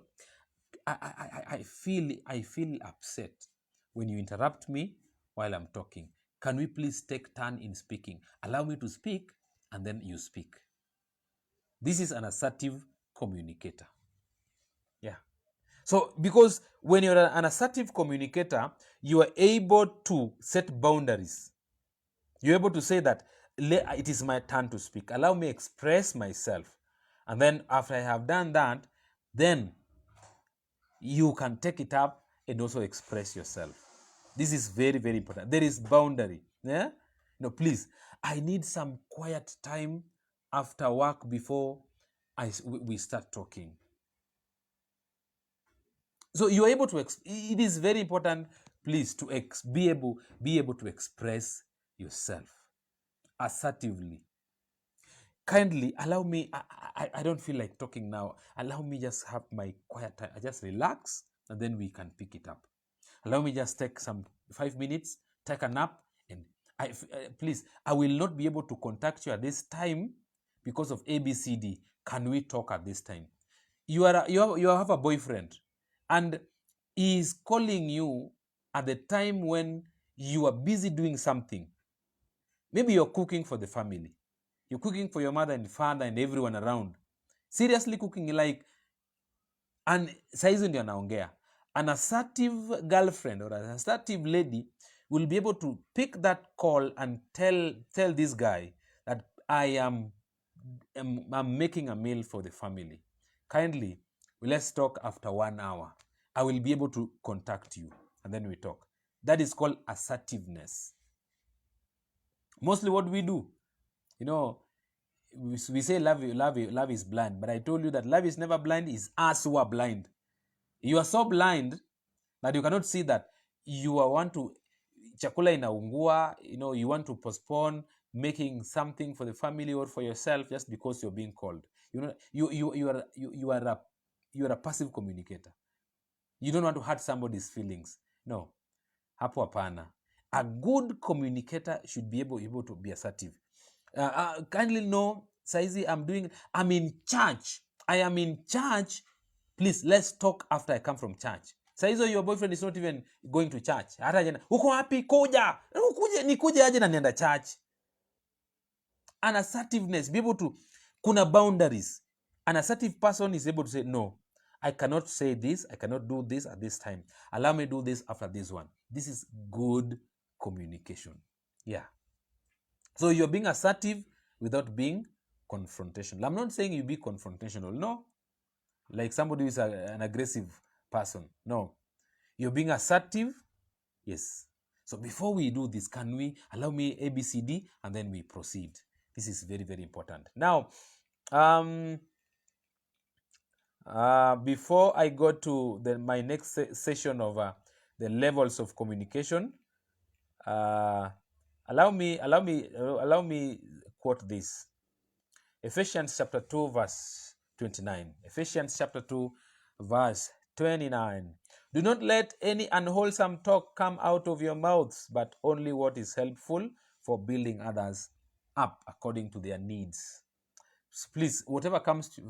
I feel upset when you interrupt me while I'm talking. Can we please take turn in speaking? Allow me to speak and then you speak. This is an assertive communicator. Yeah. So because when you're an assertive communicator, you are able to set boundaries. You're able to say that it is my turn to speak. Allow me express myself. And then after I have done that, then you can take it up and also express yourself. This is very, very important. There is boundary. Yeah? Please, I need some quiet time after work before we start talking. So you are able to, it is very important, please, to be able to express yourself assertively. Kindly allow me, I don't feel like talking now. Allow me just have my quiet time. I just relax and then we can pick it up. Allow me just take some 5 minutes, take a nap, and please, I will not be able to contact you at this time because of ABCD. Can we talk at this time? You have a boyfriend and he is calling you at the time when you are busy doing something. Maybe you're cooking for the family. You're cooking for your mother and father and everyone around. Seriously cooking, like, and saizi ndio anaongea. An assertive girlfriend or an assertive lady will be able to pick that call and tell this guy that I'm making a meal for the family. Kindly, let's talk after 1 hour. I will be able to contact you and then we talk. That is called assertiveness. Mostly what we do, we say love is blind, but I told you that love is never blind. It's us who are blind. You are so blind that you cannot see that you want to chakula inaungua, you want to postpone making something for the family or for yourself just because you're being called. You are a passive communicator. You don't want to hurt somebody's feelings. No, hapo hapana. A good communicator should be able to be assertive. Kindly know, saizi I'm in church. I am in church. Please, let's talk after I come from church. Saizi your boyfriend is not even going to church. Hata jana, uko wapi? Kuja. Nikuje aje na nienda church. An assertiveness, be able to, kuna boundaries. An assertive person is able to say, no, I cannot say this, I cannot do this at this time. Allow me to do this after this one. This is good communication. Yeah. So you're being assertive without being confrontational. I'm not saying you be confrontational. No. Like somebody who is an aggressive person. No. You're being assertive. Yes. So before we do this, can we allow me ABCD and then we proceed? This is very, very important. Now, Before I go to my next session of the levels of communication, allow me quote this. Ephesians chapter 2 verse 29. Ephesians chapter 2 verse 29. Do not let any unwholesome talk come out of your mouths, but only what is helpful for building others up according to their needs. So please, whatever comes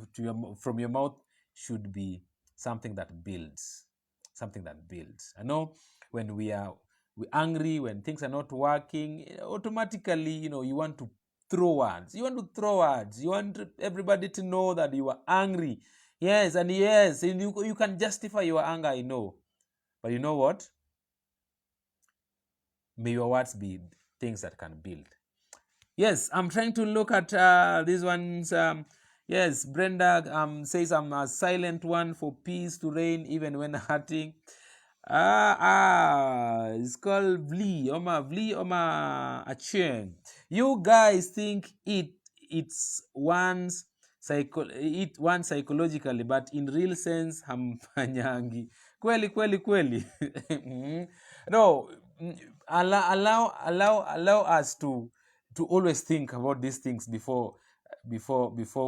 from your mouth should be something that builds. Something that builds. I know when we're angry, when things are not working, automatically, you want to throw words. You want to throw words. You want everybody to know that you are angry. Yes, and you can justify your anger, I know. But you know what? May your words be things that can build. Yes, I'm trying to look at these ones. Yes, Brenda says I'm a silent one for peace to reign even when hurting. It's called Vli Oma Acheng. You guys think it's one psychologically, but in real sense hamfanyangi. Kweli. No, allow us to always think about these things before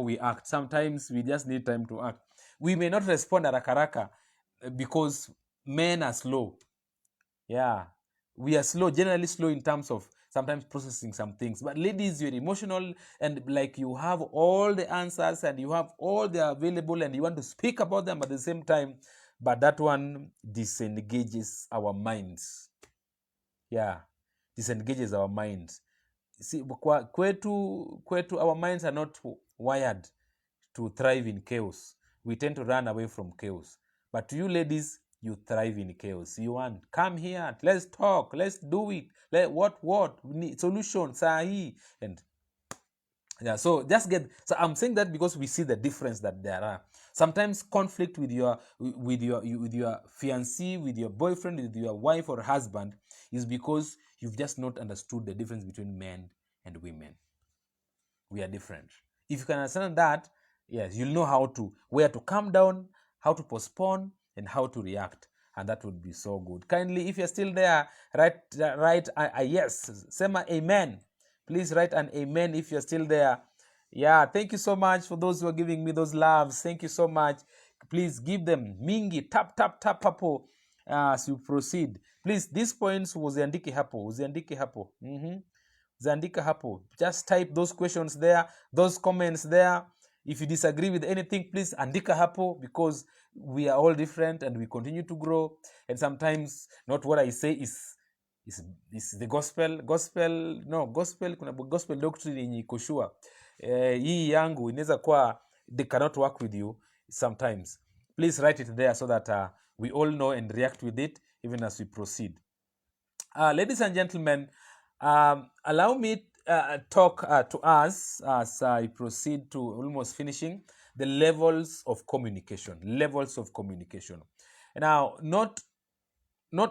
we act. Sometimes we just need time to act. We may not respond haraka because men are slow. Yeah, we are slow, generally slow in terms of sometimes processing some things. But ladies, you're emotional and like you have all the answers and you have all the available and you want to speak about them at the same time. But that one disengages our minds. Yeah, disengages our minds. See, kwetu our minds are not wired to thrive in chaos. We tend to run away from chaos. But to you ladies, you thrive in chaos. You want, come here, let's talk, let's do it. What? We need solution, sahi. And yeah, so I'm saying that because we see the difference that there are. Sometimes conflict with your fiancé, with your boyfriend, with your wife or husband is because you've just not understood the difference between men and women. We are different. If you can understand that, yes, you'll know where to calm down, how to postpone, and how to react. And that would be so good. Kindly, if you're still there, write yes. Say my amen. Please write an amen if you're still there. Yeah, thank you so much for those who are giving me those loves. Thank you so much. Please give them mingi, tap hapo as you proceed. Please, these points uziandike hapo. Zandika hapo. Just type those questions there, those comments there. If you disagree with anything, please andika hapo, because we are all different and we continue to grow. And sometimes not what I say is the gospel. Kuna gospel doctrine yenye iko sure. Hii yangu inaweza kuwa they cannot work with you sometimes. Please write it there so that we all know and react with it even as we proceed. Ladies and gentlemen, allow me talk to us as I proceed to almost finishing the levels of communication. Now, not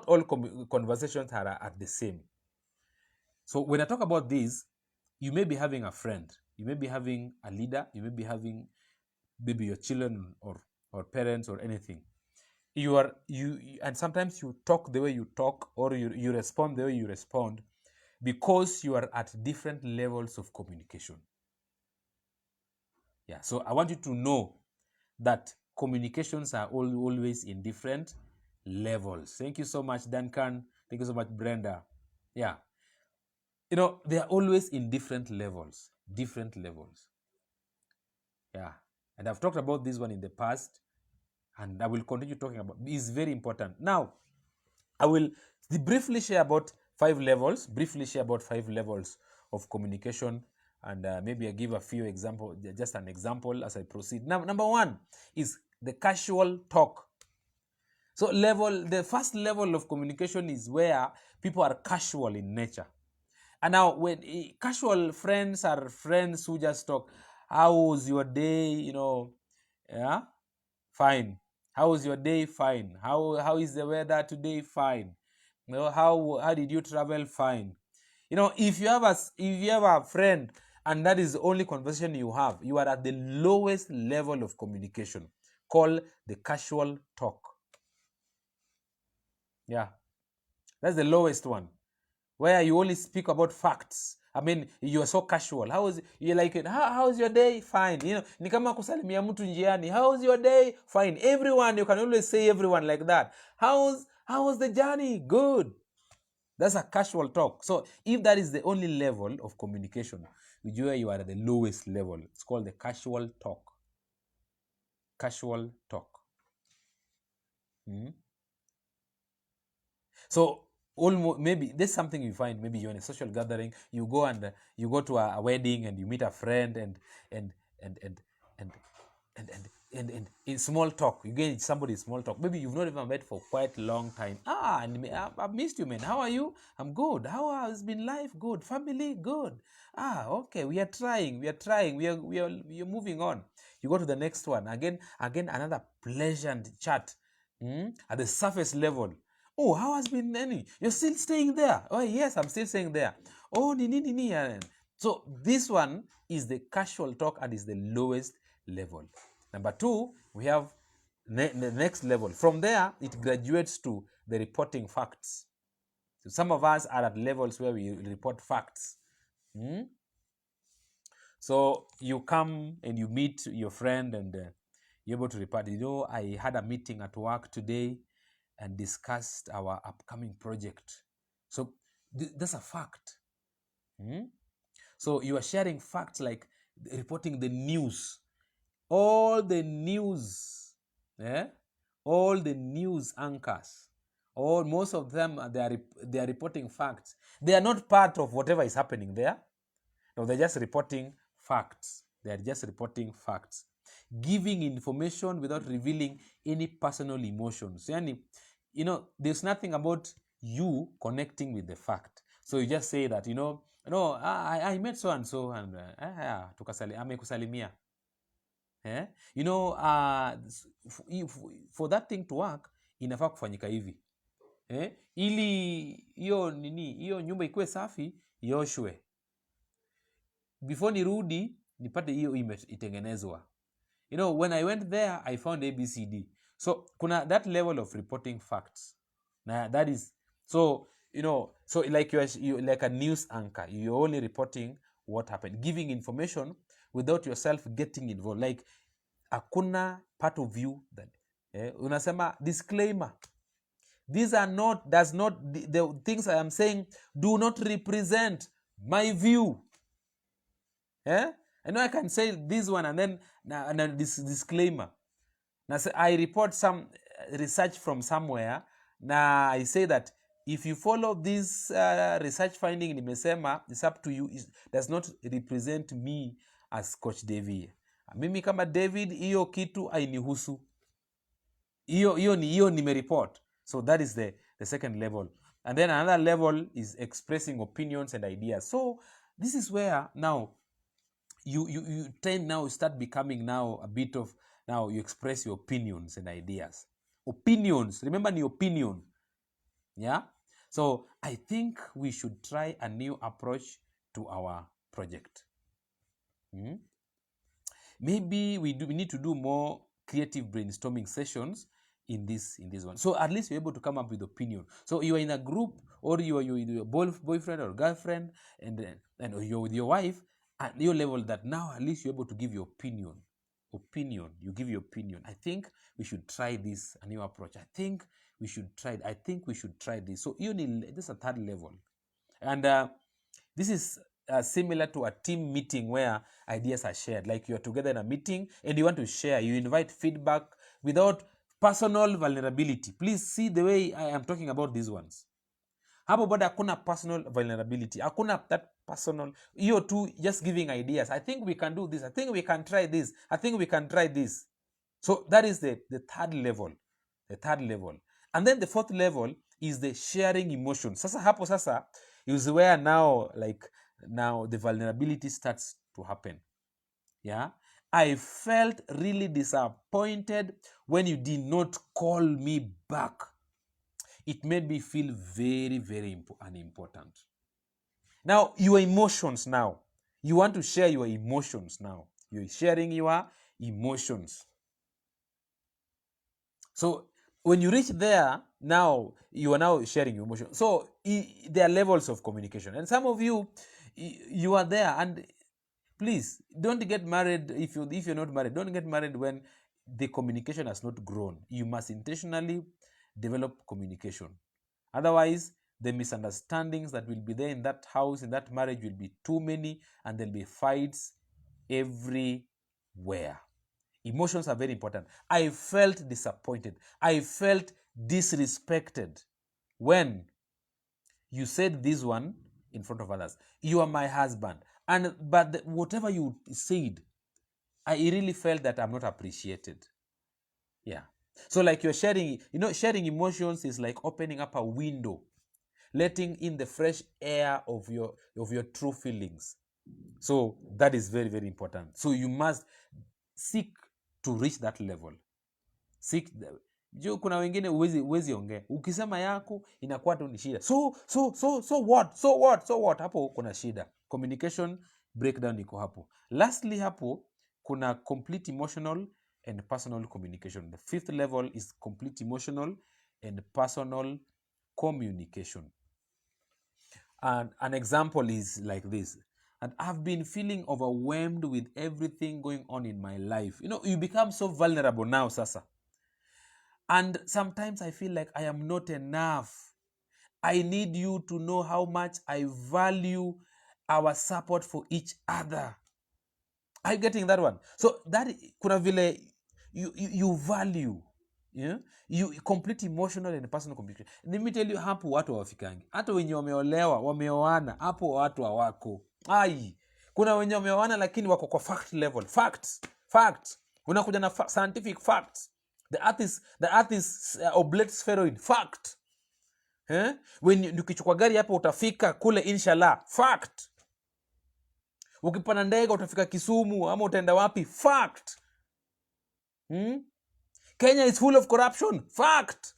all conversations are the same. So when I talk about this, you may be having a friend, you may be having a leader, you may be having maybe your children or parents or anything. And sometimes you talk the way you talk, or you respond the way you respond, because you are at different levels of communication. Yeah, so I want you to know that communications are always in different levels. Thank you so much, Duncan. Thank you so much, Brenda. Yeah, they are always in different levels. Yeah, and I've talked about this one in the past, and I will continue talking about it. It's very important. Now, I will briefly share about 5 levels of communication, and maybe I give a few examples, just an example as I proceed. Now, number 1 is the casual talk. So the first level of communication is where people are casual in nature. And now, when casual friends are friends who just talk, how was your day? Yeah, fine. How was your day? Fine. How is the weather today? Fine. How did you travel? Fine. If you have a friend and that is the only conversation you have, you are at the lowest level of communication, called the casual talk. Yeah, that's the lowest one, where you only speak about facts. I mean, you are so casual. How is you like it? How's your day? Fine. You know, ni kama kusalimia mtu njiani. How's your day? Fine. Everyone, you can always say everyone like that. How's the journey? Good. That's a casual talk. So if that is the only level of communication, you are at the lowest level. It's called the casual talk. Casual talk. Mm-hmm. So almost, maybe there's something you find, maybe you're in a social gathering, you go and you go to a wedding and you meet a friend and and and and and and and and in small talk, you get somebody small talk. Maybe you've not even met for quite a long time. And I've missed you, man. How are you? I'm good. How has been life? Good. Family? Good. Okay. We are trying. We are trying. We are moving on. You go to the next one. Again, another pleasant chat. At the surface level. Oh, how has been any? You're still staying there? Oh, yes, I'm still staying there. Oh, ni. So this one is the casual talk and is the lowest level. Number two, we have the next level. From there, it graduates to the reporting facts. So some of us are at levels where we report facts. So you come and you meet your friend and you're able to report, I had a meeting at work today and discussed our upcoming project. So that's a fact. So you are sharing facts, like reporting the news. All the news, all the news anchors, most of them, they are reporting facts. They are not part of whatever is happening there. No, they're just reporting facts. They are just reporting facts, giving information without revealing any personal emotions. There's nothing about you connecting with the fact. So you just say that, I met so and so and amekusalimia. For that thing to work, inafaa kufanyika hivi. Ili hiyo nyumba ikuwe safi, ioshwe. Before nirudi, nipate hiyo itengenezwa. When I went there, I found ABCD. So kuna that level of reporting facts. Now that is so like you like a news anchor. You're only reporting what happened, giving information without yourself getting involved. Like hakuna part of you that unasema disclaimer. These are not, the things I am saying do not represent my view. I know I can say this one and then this disclaimer. Now I report some research from somewhere. Now I say that if you follow this research finding nimesema, it's up to you. It does not represent me as Coach Davie. Mimi kama David, hiyo kitu ainihusu. Hiyo nimereport. So that is the second level. And then another level is expressing opinions and ideas. So this is where now you tend now start becoming now a bit of, now you express your opinions and ideas. Opinions, remember the opinion. Yeah? So I think we should try a new approach to our project. Maybe we need to do more creative brainstorming sessions in this one. So at least you're able to come up with opinion. So you are in a group, or you are with your boyfriend or girlfriend, and you're with your wife at your level, that now at least you're able to give your opinion. You give your opinion. I think we should try this, a new approach. I think we should try this. So this is a third level. And this is similar to a team meeting where ideas are shared. Like you're together in a meeting and you want to share. You invite feedback without personal vulnerability. Please see the way I am talking about these ones. Hapo bado hakuna personal vulnerability. Hakuna that personal. You're two just giving ideas. I think we can do this. I think we can try this. I think we can try this. So that is the third level. The third level. And then the fourth level is the sharing emotions. Hapo is where now the vulnerability starts to happen. Yeah. I felt really disappointed when you did not call me back. It made me feel very, very unimportant. Now, your emotions now. You want to share your emotions now. You're sharing your emotions. So when you reach there, now you are now sharing your emotions. So there are levels of communication. And some of you, you are there, and please don't get married if you're not married. Don't get married when the communication has not grown. You must intentionally develop communication. Otherwise, the misunderstandings that will be there in that house, in that marriage, will be too many, and there'll be fights everywhere. Emotions are very important. I felt disappointed. I felt disrespected when you said this one in front of others. You are my husband. But whatever you said, I really felt that I'm not appreciated. Yeah. So like you're sharing, sharing emotions is like opening up a window, letting in the fresh air of your true feelings. So that is very, very important. So you must seek to reach that level. Seek kuna wengine uwezi ongea, ukisema yako inakuwa tu ni shida. So what, hapo kuna shida. Communication breakdown iko hapo. Lastly, hapo kuna complete emotional and personal communication. The fifth level is complete emotional and personal communication. And an example is like this. And I've been feeling overwhelmed with everything going on in my life. You become so vulnerable now, Sasa. And sometimes I feel like I am not enough. I need you to know how much I value our support for each other. Are you getting that one? So that kuna vile you value, yeah? You complete emotional and personal communication. Let me tell you, hapo watu hawafikangi. Hata wenye wameolewa, wameoana, hapo watu hawako. Kuna wenye wameoana lakini wako kwa fact level. Facts. Unakuja na scientific facts. The earth is oblate spheroid. Fact. When ukichukua gari hapo utafika kule inshallah. Fact. Ukipanda ndege utafika Kisumu ama utaenda wapi? Fact. Kenya is full of corruption. Fact.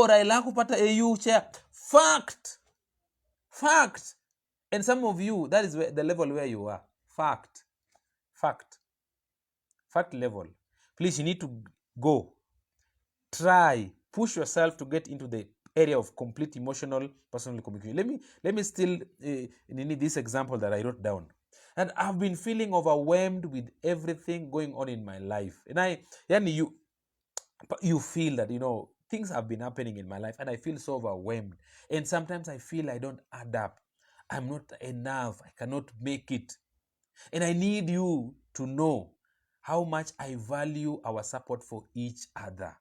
Raila kupata AU chair. Fact. And some of you, that is the level where you are. Fact level. Please, you need to go. Try, push yourself to get into the area of complete emotional personal communication. Let me still need this example that I wrote down. And I've been feeling overwhelmed with everything going on in my life. And you feel that, things have been happening in my life and I feel so overwhelmed. And sometimes I feel I don't add up. I'm not enough. I cannot make it. And I need you to know how much I value our support for each other.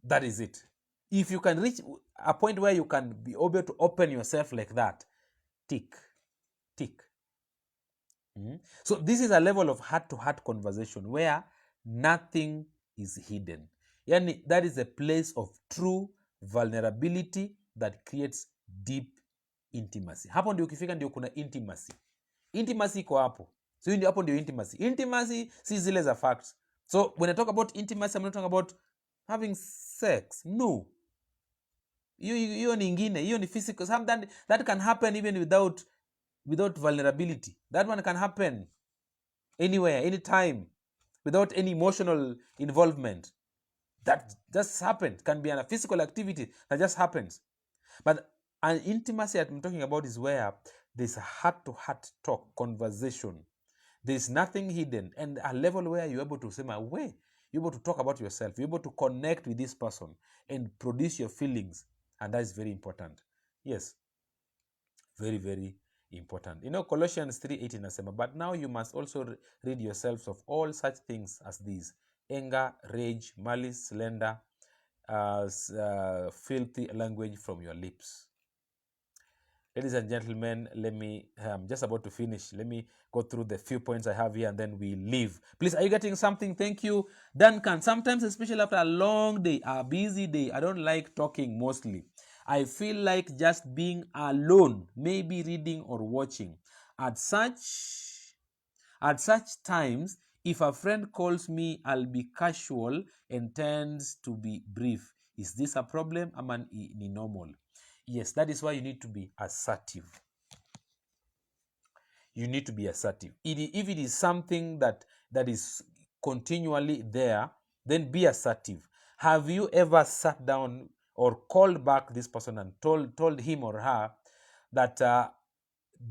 That is it. If you can reach a point where you can be able to open yourself like that, tick. So this is a level of heart-to-heart conversation where nothing is hidden. Yani, that is a place of true vulnerability that creates deep intimacy. Hapo ndio ukifika ndio kuna intimacy. Intimacy iko hapo. So ndio hapo ndio intimacy. Intimacy si zile za facts. So when I talk about intimacy, I'm not talking about having sex. No. Hiyo ni ingine. Hiyo ni physical. That can happen even without vulnerability. That one can happen anywhere, anytime, without any emotional involvement. That just happens. Can be a physical activity that just happens. But an intimacy that I'm talking about is where there's a heart-to-heart talk, conversation. There's nothing hidden, and a level where you're able to say, you're able to talk about yourself, you're able to connect with this person and produce your feelings, and that is very important. Yes, very, very important. Colossians 3:18 inasema, but now you must also rid yourselves of all such things as these: anger, rage, malice, slander, filthy language from your lips. Ladies and gentlemen, I'm just about to finish. Let me go through the few points I have here and then we leave. Please, are you getting something? Thank you. Duncan, sometimes, especially after a long day, a busy day, I don't like talking mostly. I feel like just being alone, maybe reading or watching. At such times, if a friend calls me, I'll be casual and tends to be brief. Is this a problem? Am I normal? Yes, that is why you need to be assertive. you need to be assertive. If it is something that is continually there, then be assertive. Have you ever sat down or called back this person and told him or her that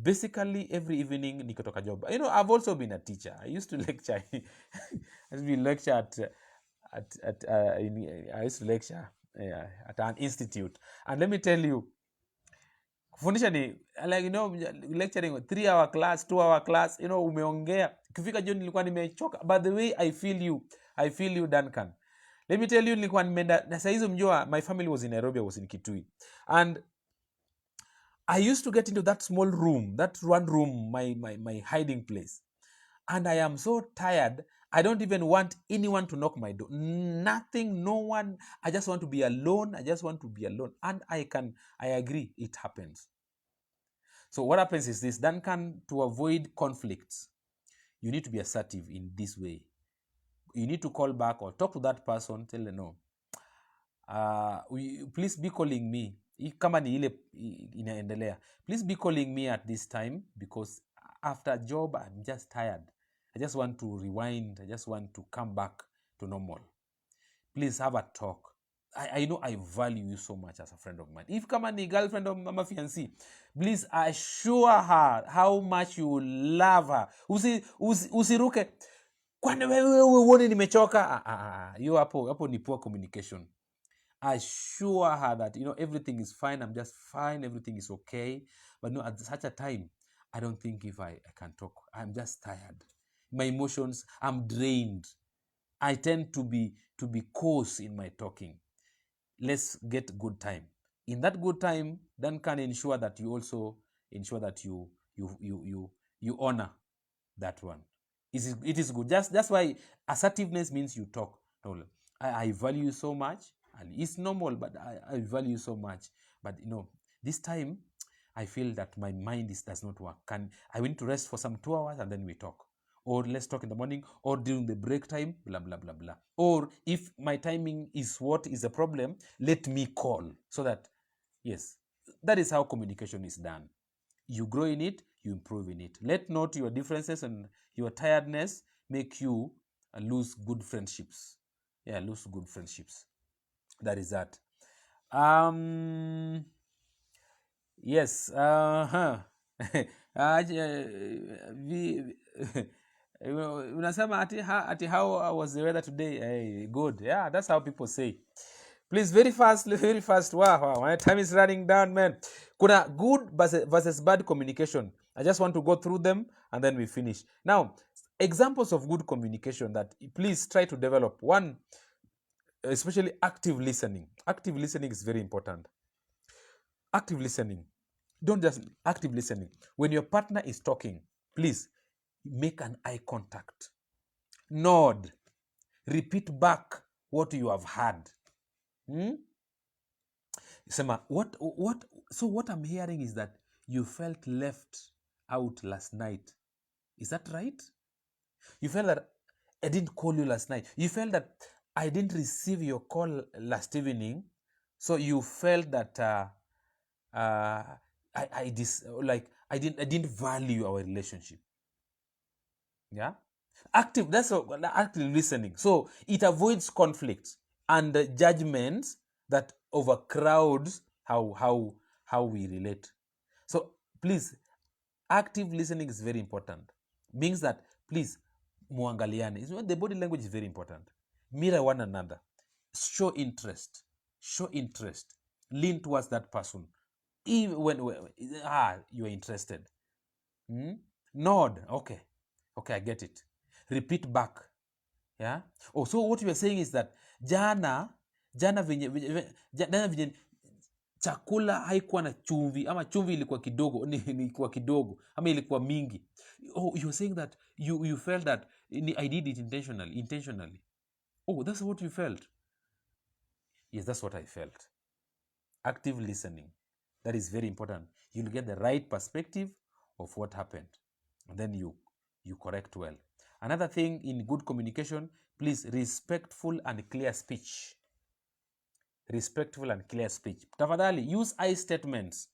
basically every evening nikitoka job? I've also been a teacher. I used to lecture. I used to lecture I used to lecture at an institute, and let me tell you, kufundisha ni like lecturing 3-hour class, 2-hour class, umeongea kifika jioni nilikuwa nimechoka. By the way, I feel you Duncan. Let me tell you, nilikuwa nimeenda na saa hizo, mjua my family was in Nairobi, I was in Kitui, and I used to get into that small room, that one room, my hiding place, and I am so tired. I don't even want anyone to knock my door. Nothing, no one. I just want to be alone. And I agree, it happens. So what happens is this: Duncan, to avoid conflicts, you need to be assertive in this way. You need to call back or talk to that person, tell them, no, please be calling me. Kama ni ile inaendelea, please be calling me at this time, because after job I'm just tired. I just want to rewind. I just want to come back to normal. Please have a talk. I know I value you so much as a friend of mine. If kama ni girlfriend or mama fiancé, please assure her how much you love her. Usiruke kwani wewe uone nimechoka. Hiyo hapo ni poor communication. Assure her that everything is fine. I'm just fine. Everything is okay. But no, at such a time, I don't think if I can talk. I'm just tired. My emotions, I'm drained. I tend to be coarse in my talking. Let's get good time. In that good time, then can ensure that you also ensure that you honor that one. It is good. That's why assertiveness means you talk. I value you so much. And it's normal, but I value you so much. But this time I feel that my mind does not work. I need to rest for some 2 hours and then we talk. Or let's talk in the morning, or during the break time, blah, blah, blah, blah. Or if my timing is what is a problem, let me call. So that, yes, that is how communication is done. You grow in it, you improve in it. Let not your differences and your tiredness make you lose good friendships. Yeah, lose good friendships. That is that. Yes. Unasema ati how was the weather today? Hey, good. Yeah, that's how people say. Please, very fast. Wow, my time is running down, man. Kuna good versus bad communication. I just want to go through them and then we finish. Now, examples of good communication that please try to develop. One, especially active listening. Active listening is very important. Active listening. Don't just active listening. When your partner is talking, please make an eye contact. Nod. Repeat back what you have heard. Sema, so what I'm hearing is that you felt left out last night. Is that right? You felt that I didn't call you last night. You felt that I didn't receive your call last evening. So you felt that I didn't value our relationship. Yeah, that's active listening. So it avoids conflicts and judgments that overcrowds how we relate. So please, active listening is very important. Means that please muangaliane. The body language is very important. Mirror one another. Show interest. Lean towards that person. Even when you are interested. Nod. Okay, I get it. Repeat back. Yeah. Oh, so what you are saying is that jana venye chakula haikuwa na chumvi ama chumvi ilikuwa kidogo ama ilikuwa mingi. Oh, you are saying that you felt that I did it intentionally. Oh, that's what you felt. Yes, that's what I felt. Active listening. That is very important. You'll get the right perspective of what happened. And then you correct well. Another thing in good communication, please, respectful and clear speech. Respectful and clear speech. Tafadhali, use I statements.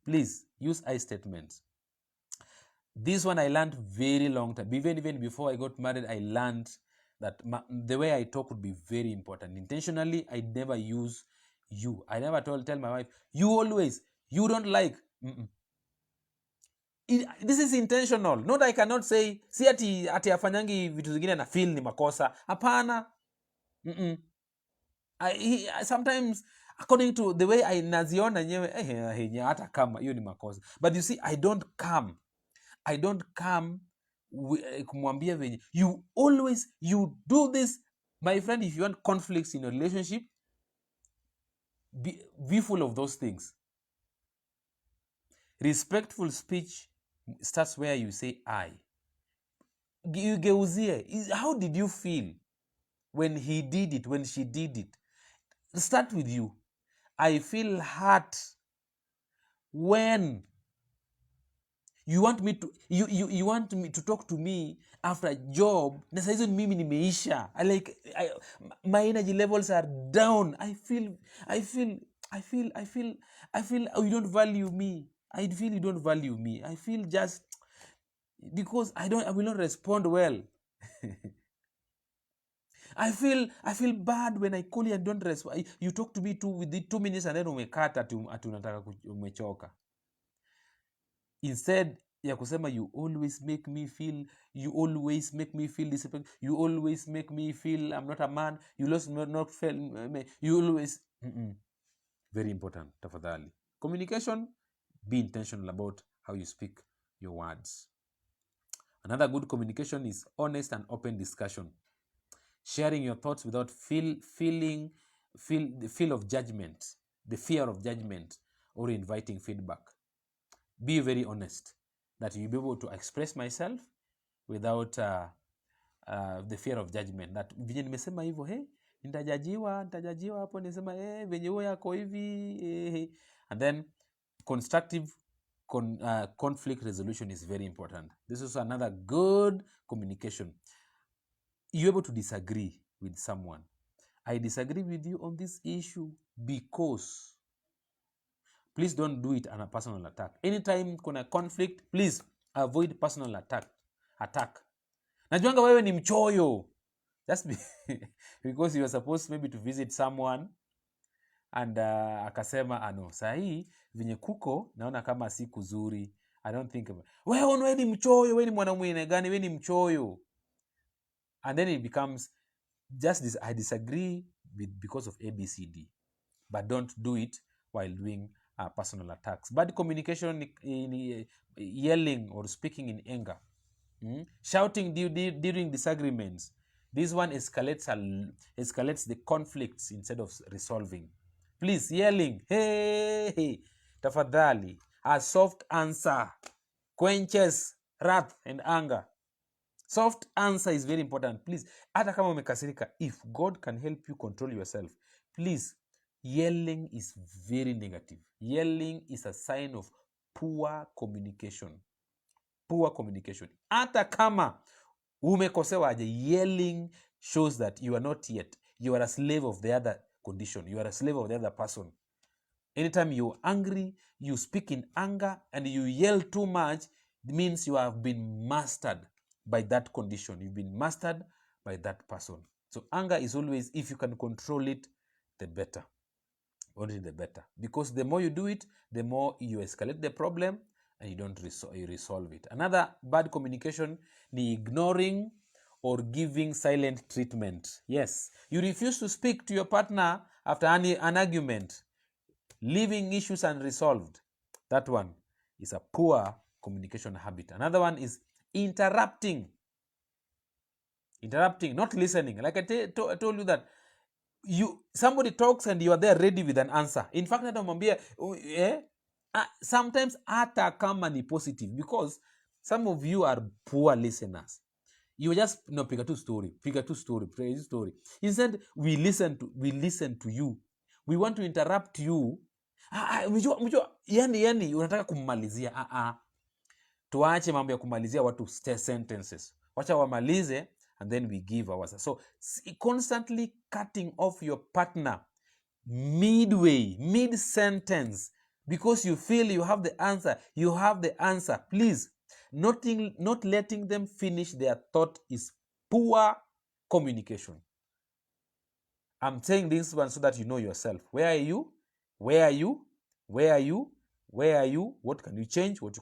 Please, use I statements. This one I learned very long time. Even before I got married, I learned that the way I talk would be very important. Intentionally, I never use you. I never tell my wife, you always, you don't like. This is intentional. Not I cannot say, si ati afanyangi vitu zingine na feel ni makosa. Hapana. Sometimes according to the way I naziona nyewe hata kama hiyo ni makosa. But you see, I don't come kumwambia venye you always you do this. My friend, if you want conflicts in your relationship, be full of those things. Respectful speech starts where you say I. Geuzie. How did you feel when he did it, when she did it? Start with you. I feel hurt when you want me to talk to me after a job na saa hizo mimi nimeisha. My energy levels are down. I feel you don't value me. I feel you don't value me. I feel just because I will not respond well. I feel bad when I call you and don't respond. You talk to me within 2 minutes and then umekata ati unataka umechoka. Instead ya kusema you always make me feel disappointed, you always make me feel I'm not a man, you not feel you always very important. Tafadhali, communication, be intentional about how you speak your words. Another good communication is honest and open discussion, sharing your thoughts without the fear of judgment or inviting feedback. Be very honest that you'll be able to express myself without the fear of judgment. That venye nimesema hivyo, nitajajiwa hapo, nisema venye huyo yako hivi. And then constructive conflict resolution is very important. This is another good communication. You're able to disagree with someone. I disagree with you on this issue because. Please don't do it on a personal attack. Anytime kuna conflict, please avoid personal attack. Najuanga wewe ni mchoyo. Just because you are supposed maybe to visit someone and akasema no, sahi venye kuko naona kama si kuzuri. I don't think wewe ni mchoyo, wewe ni mwanamume gani, wewe ni mchoyo. And then it becomes just this, I disagree because of ABCD. But don't do it while doing personal attacks. Bad communication in yelling or speaking in anger. Shouting during disagreements. This one escalates the conflicts instead of resolving. Please, yelling, hey, tafadhali. A soft answer quenches wrath and anger. Soft answer is very important. Please, hata kama umekasirika, if God can help you control yourself, please, yelling is very negative. Yelling is a sign of poor communication. Poor communication. Hata kama umekosewa aje, yelling shows that you are not yet. You are a slave of the other condition. You are a slave of the other person. Anytime you're angry, you speak in anger and you yell too much, it means you have been mastered by that condition. You've been mastered by that person. So anger is always, if you can control it, the better. Only the better. Because the more you do it, the more you escalate the problem and you don't resolve it. Another bad communication ni ignoring or giving silent treatment. Yes, you refuse to speak to your partner after an argument, leaving issues unresolved. That one is a poor communication habit. Another one is interrupting, not listening. Like I told you that somebody talks and you are there ready with an answer. In fact, sometimes hata kama ni positive, because some of you are poor listeners. You just pick a two story. Instead, we listen to you. We want to interrupt you. Yani unataka kummalizia. Tuache mambo ya kumalizia watu sentences. Wacha wamalize and then we give ours. So constantly cutting off your partner mid-sentence because you feel you have the answer. Please, Not letting them finish their thought is poor communication. I'm saying this one so that you know yourself. Where are you? Where are you? Where are you? Where are you? What can you change? What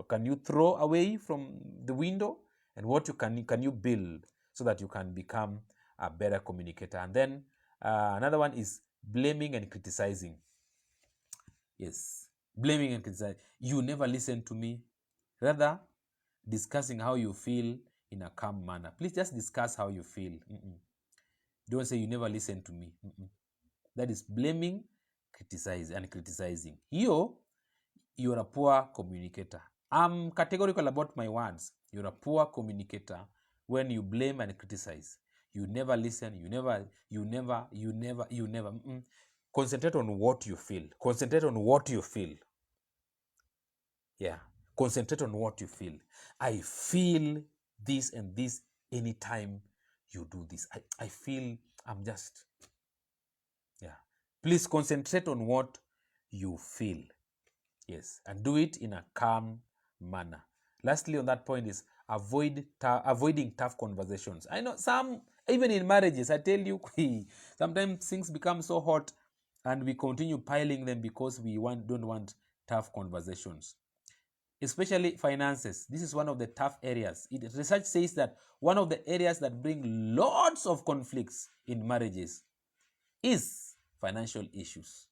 can you throw away from the window? And what can you build so that you can become a better communicator? And then another one is blaming and criticizing. Yes, blaming and criticizing. You never listen to me. Rather, discussing how you feel in a calm manner. Please just discuss how you feel. Don't say you never listen to me. That is blaming, criticizing. You're a poor communicator. I'm categorical about my words. You're a poor communicator when you blame and criticize. You never listen. You never. Concentrate on what you feel. Concentrate on what you feel. Yeah. Concentrate on what you feel. I feel this and this anytime you do this. I feel I'm just, yeah. Please concentrate on what you feel. Yes. And do it in a calm manner. Lastly, on that point is avoiding tough conversations. I know some, even in marriages, I tell you, sometimes things become so hot and we continue piling them because we don't want tough conversations. Especially finances. This is one of the tough areas. Research says that one of the areas that bring lots of conflicts in marriages is financial issues.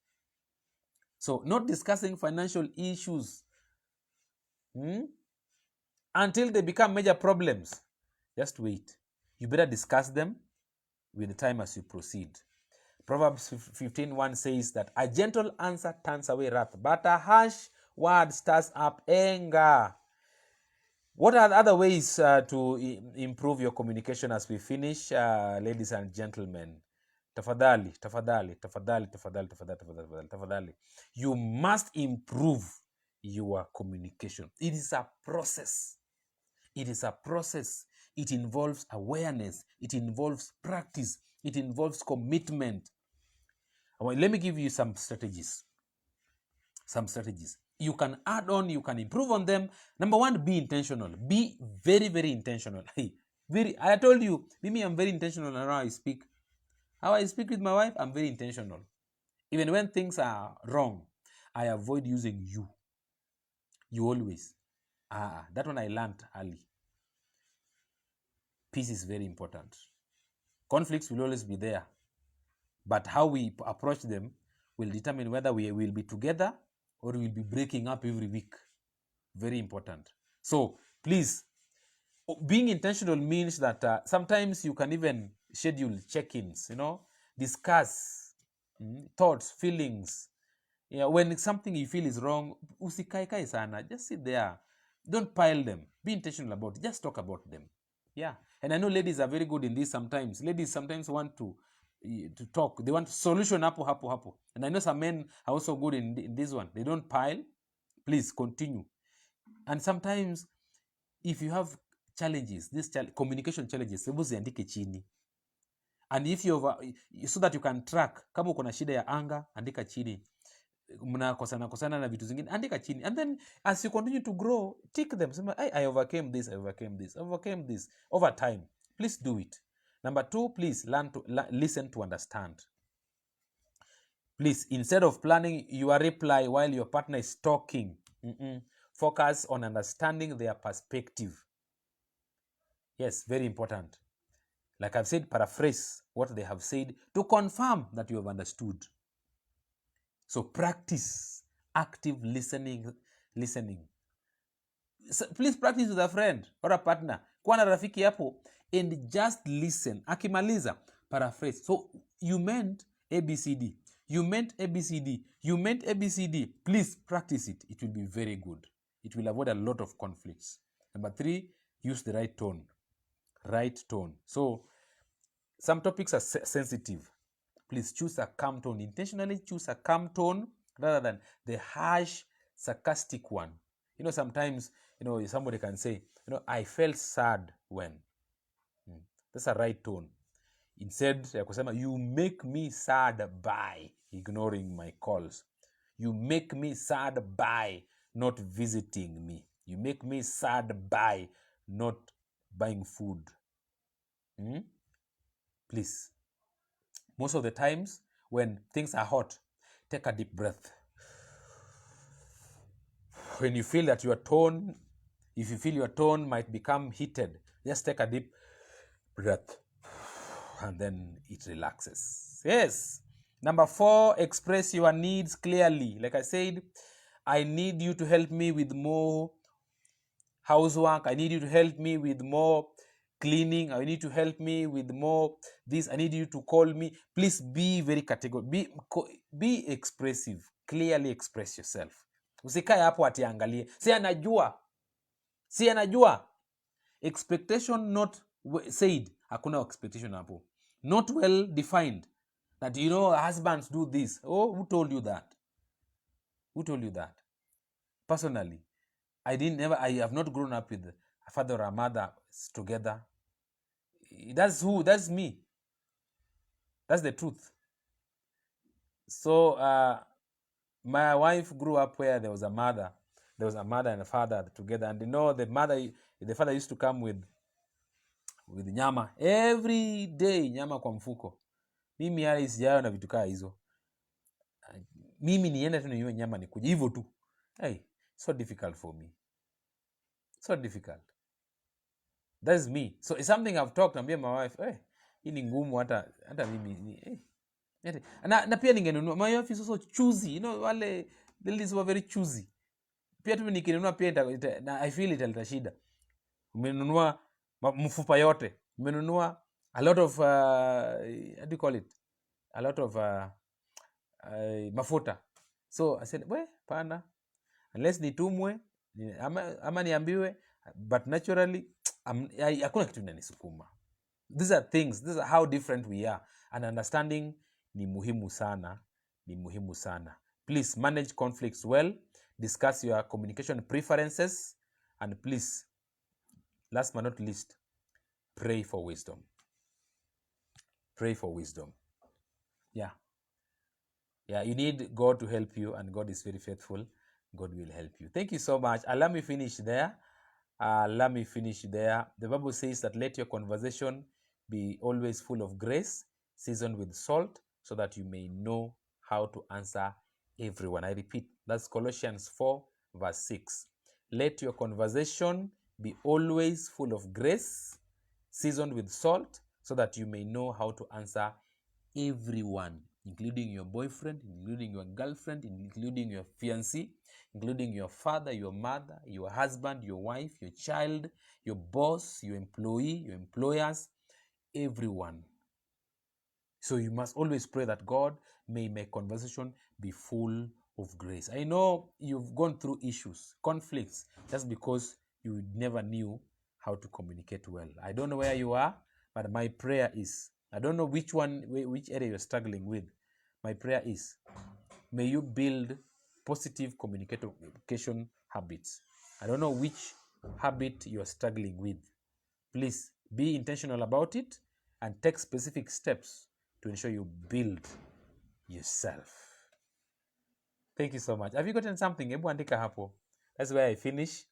So not discussing financial issues until they become major problems. Just wait. You better discuss them with the time as you proceed. Proverbs 15:1 says that a gentle answer turns away wrath, but a harsh word stirs up anger. What are the other ways to improve your communication as we finish, ladies and gentlemen? Tafadhali. You must improve your communication. It is a process. It is a process. It involves awareness. It involves practice. It involves commitment. Let me give you some strategies. You can add on, you can improve on them. Number one, be intentional. Be very, very intentional. I told you, Mimi, I'm very intentional on how I speak. How I speak with my wife, I'm very intentional. Even when things are wrong, I avoid using you. You always. That one I learned early. Peace is very important. Conflicts will always be there. But how we approach them will determine whether we will be together or we will be breaking up every week. Very important. So please, being intentional means that sometimes you can even schedule check-ins, discuss thoughts, feelings. When something you feel is wrong, usikae sana, just sit there. Don't pile them. Be intentional about it. Just talk about them. Yeah. And I know ladies are very good in this sometimes. Ladies sometimes want to talk. They want solution hapo. And I know some men are also good in this one. They don't pile. Please continue. And sometimes if you have challenges, communication challenges, hebu ziandike chini. And if so that you can track, kama uko na shida ya anga, andika chini. Mnakosana na vitu zingine, andika chini. And then as you continue to grow, tick them. I overcame this over time. Please do it. Number two, please learn to listen to understand. Please, instead of planning your reply while your partner is talking, focus on understanding their perspective. Yes, very important. Like I've said, paraphrase what they have said to confirm that you have understood. So practice active listening. So please practice with a friend or a partner. Kuwa na rafiki hapo and just listen. Akimaliza, paraphrase. So you meant ABCD. You meant ABCD. You meant ABCD. Please practice it. It will be very good. It will avoid a lot of conflicts. Number three, use the right tone. Right tone. So some topics are sensitive. Please choose a calm tone. Intentionally choose a calm tone rather than the harsh, sarcastic one. Sometimes, somebody can say, I felt sad when. That's a right tone. Instead, you make me sad by ignoring my calls. You make me sad by not visiting me. You make me sad by not buying food. Please. Most of the times when things are hot, take a deep breath. When you feel that your tone, if you feel your tone might become heated, just take a deep breath and then it relaxes. Yes. Number 4, express your needs clearly. Like I said, I need you to help me with more housework. I need you to help me with more cleaning. I need to help me with more this. I need you to call me. Please be very categorical. Be expressive. Clearly express yourself. Usikae hapo atiangalie. Si anajua. Expectation not said. Hakuna expectation hapo. Not well defined. That husbands do this. Oh, who told you that? Who told you that? Personally, I have not grown up with a father or a mother together. That's me. That's the truth. So my wife grew up where there was a mother and a father together, and the father used to come with nyama every day, nyama kwa mfuko. Mimi hali sijayo na vitu kaa hizo. Mimi niende tu niwe nyama nikuje hivyo tu. Hey, so difficult for me. So difficult. That's me. So it's something I've talked, ambia my wife, hii ni ngumu hata mimi na pia ningenunua. My wife is also choosy. Wale ladies were very choosy. Pia tu nikinunua pia na I feel italeta shida. Umenunua mfupa yote. Umenunua a lot of how do you call it? A lot of mafuta. So I said, pana. Unless nitumwe ama niambiwe, but naturally hakuna kitu inanisukuma. These are how different we are, and understanding ni muhimu sana. Please manage conflicts well, discuss your communication preferences, and please, last but not least, pray for wisdom. Yeah, you need God to help you, and God is very faithful. God will help you. Thank you so much. Let me finish there. The Bible says that let your conversation be always full of grace, seasoned with salt, so that you may know how to answer everyone. I repeat, that's Colossians 4 verse 6. Let your conversation be always full of grace, seasoned with salt, so that you may know how to answer everyone, including your boyfriend, including your girlfriend, including your fiancé, including your father, your mother, your husband, your wife, your child, your boss, your employee, your employers, everyone. So you must always pray that God may make conversation be full of grace. I know you've gone through issues, conflicts, just because you never knew how to communicate well. I don't know where you are, but my prayer is, I don't know which area you're struggling with. My prayer is, may you build positive communication habits. I don't know which habit you're struggling with. Please be intentional about it and take specific steps to ensure you build yourself. Thank you so much. Have you gotten something? Hebu andika hapo. That's where I finish.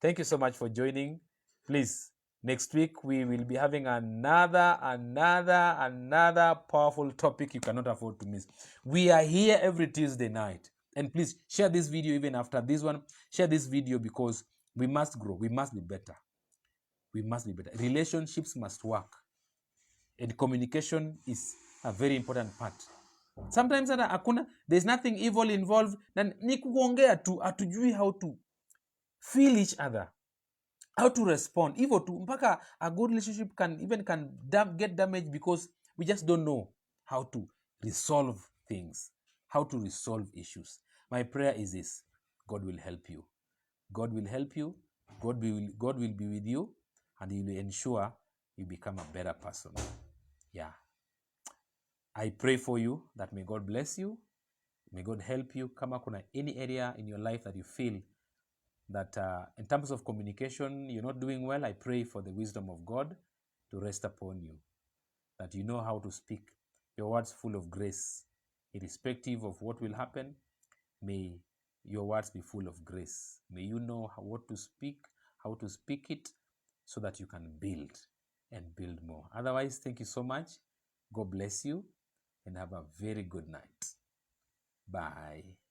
Thank you so much for joining. Please, next week we will be having another powerful topic you cannot afford to miss. We are here every Tuesday night. And please share this video even after this one. Share this video because we must grow. We must be better. Relationships must work. And communication is a very important part. Sometimes there's nothing evil involved. Ni kuongea tu, hatujui how to feel each other, how to respond. Hivyo tu mpaka a good relationship can get damaged because we just don't know how to resolve things, how to resolve issues. My prayer is this: God will help you. God will help you. God will be with you, and He will ensure you become a better person. Yeah. I pray for you that may God bless you. May God help you. Kama kuna any area in your life that you feel that in terms of communication you're not doing well, I pray for the wisdom of God to rest upon you, that you know how to speak your words full of grace, irrespective of what will happen. May your words be full of grace. May you know what to speak, how to speak it, so that you can build and build more. Otherwise, thank you so much. God bless you and have a very good night. Bye.